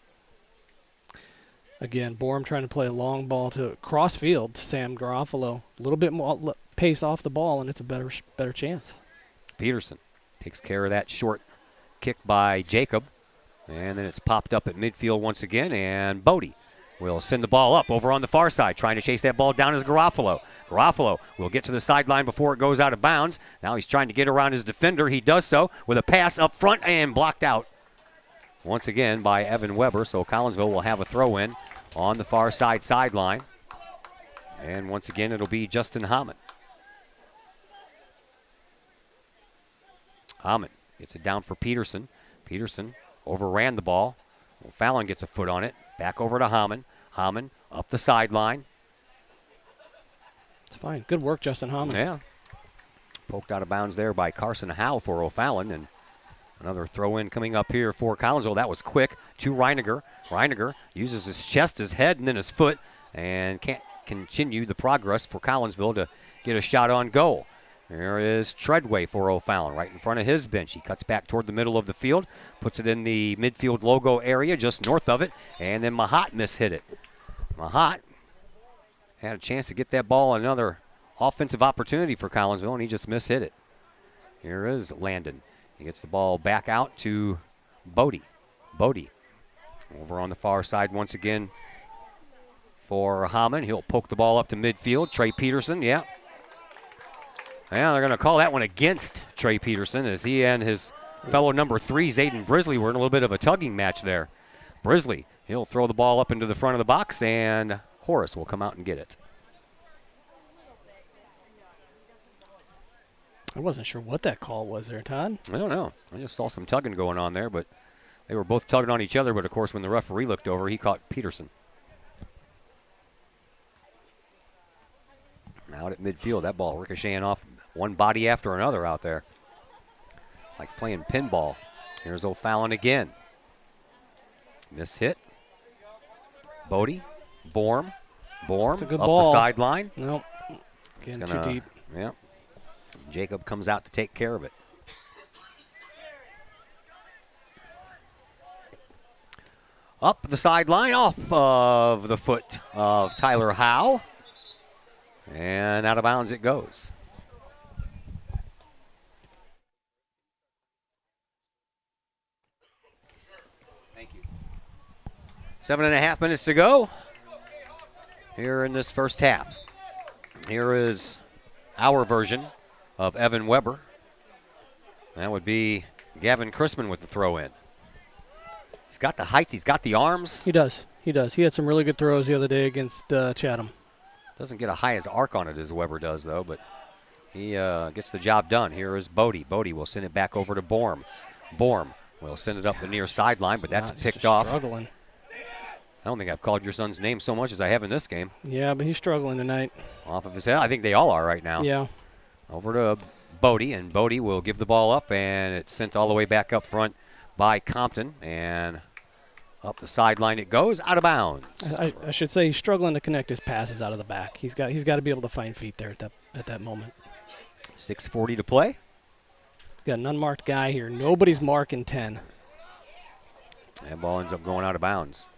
Again, Borm trying to play a long ball to cross field to Sam Garofalo. A little bit more pace off the ball, and it's a better chance. Peterson takes care of that short kick by Jacob. And then it's popped up at midfield once again, and Bodie will send the ball up over on the far side. Trying to chase that ball down is Garofalo. Garofalo will get to the sideline before it goes out of bounds. Now he's trying to get around his defender. He does so with a pass up front and blocked out once again by Evan Weber. So Collinsville will have a throw-in on the far sideline. And once again, it'll be Justin Hammond. Hammond gets it down for Peterson. Peterson overran the ball. O'Fallon gets a foot on it. Back over to Hammond. Hammond Up the sideline. It's fine. Good work, Justin Hammond. Yeah. Poked out of bounds there by Carson Howe for O'Fallon. And another throw in coming up here for Collinsville. That was quick to Reiniger. Reiniger uses his chest, his head, and then his foot, and can't continue the progress for Collinsville to get a shot on goal. There is Treadway for O'Fallon right in front of his bench. He cuts back toward the middle of the field, puts it in the midfield logo area just north of it, and then Mahat mishit it. Mahat had a chance to get that ball another offensive opportunity for Collinsville, and he just mishit it. Here is Landon. He gets the ball back out to Bodie. Bodie over on the far side once again for Hammond. He'll poke the ball up to midfield. Trey Peterson, yeah. Yeah, they're going to call that one against Trey Peterson as he and his fellow number 3, Zayden Brisley, were in a little bit of a tugging match there. Brisley, he'll throw the ball up into the front of the box, and Horace will come out and get it. I wasn't sure what that call was there, Todd. I don't know. I just saw some tugging going on there, but they were both tugging on each other. But, of course, when the referee looked over, he caught Peterson. Out at midfield, that ball ricocheting off one body after another out there. Like playing pinball. Here's O'Fallon again. Miss hit. Bodie. Borm. It's a good up ball. The sideline. Nope. Getting too deep. Yeah. Jacob comes out to take care of it. Up the sideline, off of the foot of Tyler Howe. And out of bounds it goes. Thank you. 7.5 minutes to go here in this first half. Here is our version of Evan Weber. That would be Gavin Chrisman with the throw in. He's got the height, he's got the arms. He does. He had some really good throws the other day against Chatham. Doesn't get a high as arc on it as Weber does, though, but he gets the job done. Here is Bodie. Bodie will send it back over to Borm. Borm will send it up the near sideline, but that's picked off. Struggling. I don't think I've called your son's name so much as I have in this game. Yeah, but he's struggling tonight. Off of his head. I think they all are right now. Yeah. Over to Bodie, and Bodie will give the ball up, and it's sent all the way back up front by Compton, and up the sideline it goes, out of bounds. I should say he's struggling to connect his passes out of the back. He's got to be able to find feet there at that moment. 6:40 to play. Got an unmarked guy here. Nobody's marking 10. That ball ends up going out of bounds.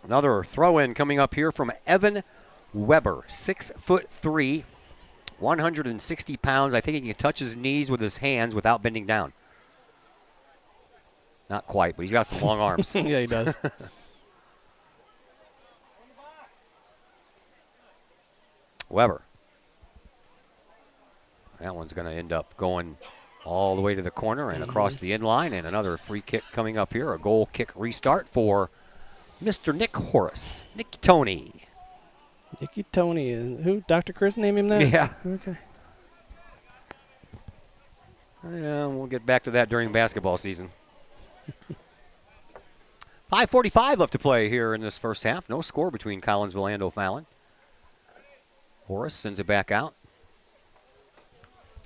Another throw-in coming up here from Evan Weber, 6'3", 160 pounds. I think he can touch his knees with his hands without bending down. Not quite, but he's got some long arms. Yeah, he does. Weber. That one's going to end up going all the way to the corner and across the end line. And another free kick coming up here. A goal kick restart for Mr. Nick Horace. Nicky Tony. Nicky Tony. Who? Dr. Chris named him that? Yeah. Okay. Yeah, we'll get back to that during basketball season. 5:45 left to play here in this first half. No score between Collinsville and O'Fallon. Horace sends it back out.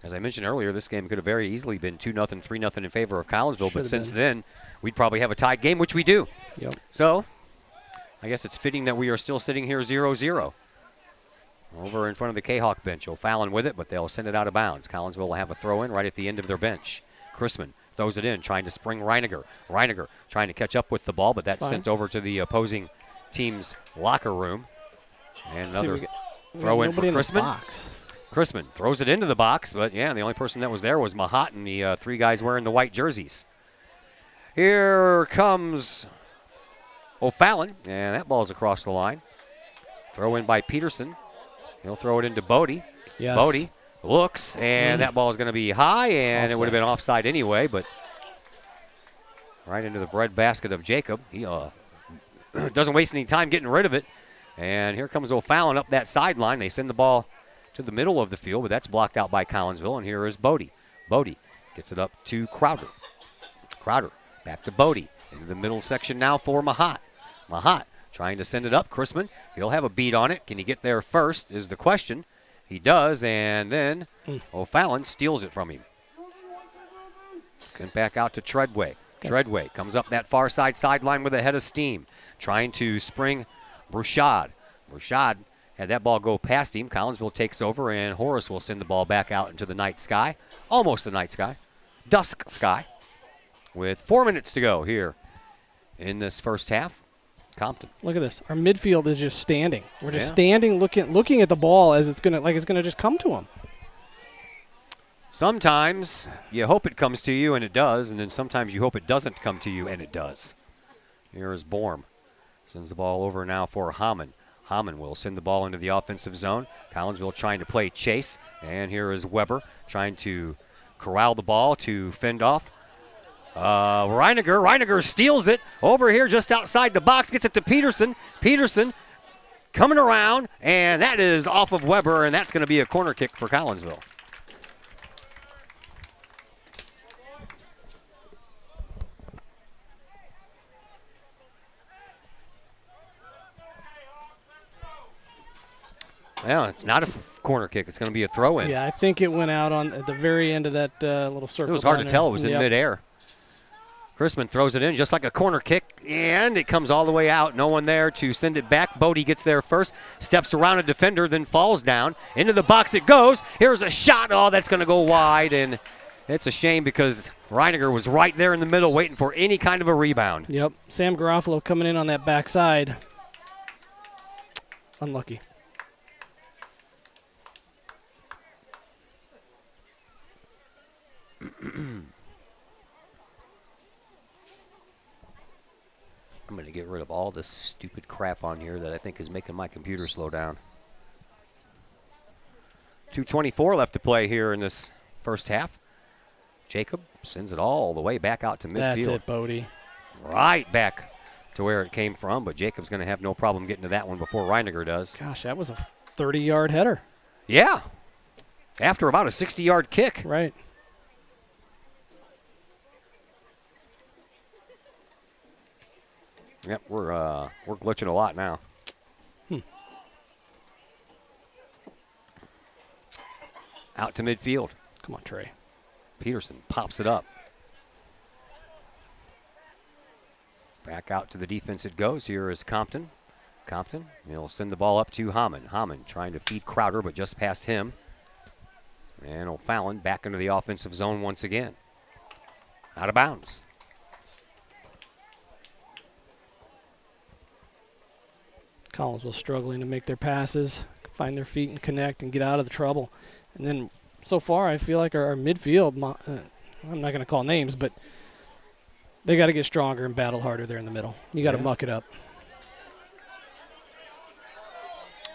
As I mentioned earlier, this game could have very easily been 2-0, 3-0 in favor of Collinsville, but since then, we'd probably have a tied game, which we do. Yep. So, I guess it's fitting that we are still sitting here 0-0. Over in front of the Kahok bench. O'Fallon with it, but they'll send it out of bounds. Collinsville will have a throw-in right at the end of their bench. Chrisman throws it in, trying to spring Reiniger. Reiniger trying to catch up with the ball, but that's sent over to the opposing team's locker room. And another throw-in for Chrisman. Chrisman throws it into the box, but, yeah, the only person that was there was Mahat and the three guys wearing the white jerseys. Here comes O'Fallon, and that ball's across the line. Throw in by Peterson. He'll throw it into Bodie. Yes. Bodie looks, and that ball is going to be high, and it would have been offside anyway, but right into the breadbasket of Jacob. He doesn't waste any time getting rid of it. And here comes O'Fallon up that sideline. They send the ball to the middle of the field, but that's blocked out by Collinsville, and here is Bodie. Bodie gets it up to Crowder. Crowder back to Bodie. Into the middle section now for Mahat. Mahat trying to send it up. Chrisman, he'll have a beat on it. Can he get there first is the question. He does, and then O'Fallon steals it from him. Sent back out to Treadway. Treadway comes up that far side sideline with a head of steam. Trying to spring Bruchard. Bruchard had that ball go past him. Collinsville takes over, and Horace will send the ball back out into the night sky. Almost the night sky. Dusk sky. With 4 minutes to go here in this first half. Compton. Look at this. Our midfield is just standing. We're just standing, looking at the ball as it's gonna just come to them. Sometimes you hope it comes to you, and it does, and then sometimes you hope it doesn't come to you, and it does. Here is Borm. Sends the ball over now for Hammond. Hammond will send the ball into the offensive zone. Collinsville trying to play chase, and here is Weber trying to corral the ball to fend off Reiniger. Reiniger steals it over here just outside the box, gets it to Peterson. Peterson coming around, and that is off of Weber, and that's going to be a corner kick for Collinsville. Yeah, it's not a corner kick. It's going to be a throw-in. Yeah, I think it went out at the very end of that little circle. It was hard to tell. It was in midair. Chrisman throws it in just like a corner kick, and it comes all the way out. No one there to send it back. Bodie gets there first, steps around a defender, then falls down. Into the box it goes. Here's a shot. Oh, that's going to go wide, and it's a shame because Reiniger was right there in the middle waiting for any kind of a rebound. Yep, Sam Garofalo coming in on that backside. Unlucky. I'm going to get rid of all this stupid crap on here that I think is making my computer slow down. 2:24 left to play here in this first half. Jacob sends it all the way back out to midfield. That's it, Bodie. Right back to where it came from, but Jacob's going to have no problem getting to that one before Reiniger does. Gosh, that was a 30-yard header. Yeah. After about a 60-yard kick. Right. Yep, we're glitching a lot now. Out to midfield. Come on, Trey. Peterson pops it up. Back out to the defense it goes. Here is Compton. Compton, he'll send the ball up to Hammond. Hammond trying to feed Crowder, but just past him. And O'Fallon back into the offensive zone once again. Out of bounds. Collinsville struggling to make their passes, find their feet and connect and get out of the trouble. And then so far I feel like our midfield, I'm not going to call names, but they got to get stronger and battle harder there in the middle. You got to muck it up.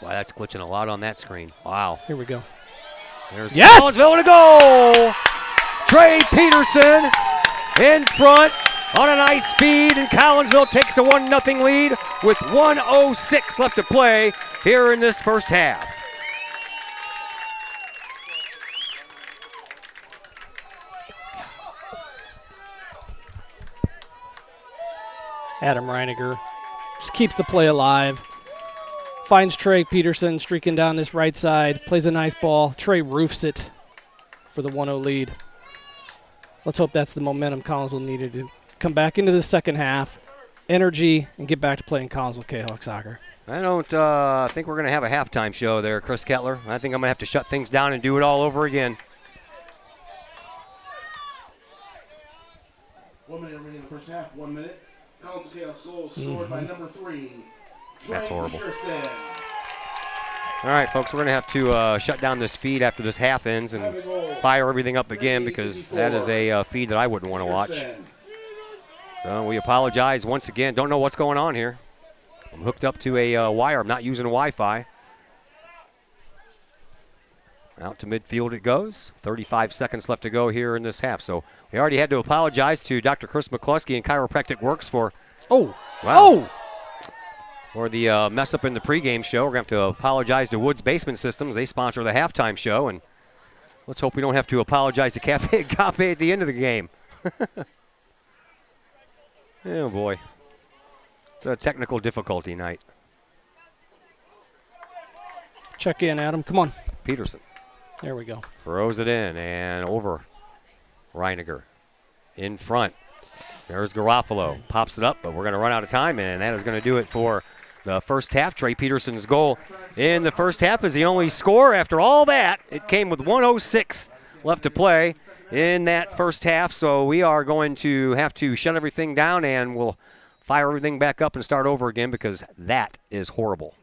Wow, that's glitching a lot on that screen. Wow. Here we go. There's yes! Collinsville to go! Trey Peterson in front on a nice feed, and Collinsville takes a 1-0 lead with 1:06 left to play here in this first half. Adam Reiniger just keeps the play alive. Finds Trey Peterson streaking down this right side. Plays a nice ball. Trey roofs it for the 1-0 lead. Let's hope that's the momentum Collinsville needed to come back into the second half, energy, and get back to playing Collinsville Kahok soccer. I don't think we're going to have a halftime show there, Chris Kettler. I think I'm going to have to shut things down and do it all over again. 1 minute remaining in the first half. 1 minute. Collinsville Kahok's goal scored by number 3. That's horrible. Schersen. All right, folks, we're going to have to shut down this feed after this half ends and fire everything up again because that is a feed that I wouldn't want to watch. So we apologize once again. Don't know what's going on here. I'm hooked up to a wire. I'm not using Wi-Fi. Out to midfield it goes. 35 seconds left to go here in this half. So we already had to apologize to Dr. Chris McCluskey and Chiropractic Works for for the mess up in the pregame show. We're going to have to apologize to Woods Basement Systems. They sponsor the halftime show, and let's hope we don't have to apologize to Cafe Agape at the end of the game. Oh, boy. It's a technical difficulty night. Check in, Adam. Come on. Peterson There we go. throws it in and over. Reiniger in front. There's Garofalo. Pops it up, but we're going to run out of time, and that is going to do it for the first half. Trey Peterson's goal in the first half is the only score. After all that, it came with 1:06 left to play in that first half, so we are going to have to shut everything down, and we'll fire everything back up and start over again because that is horrible.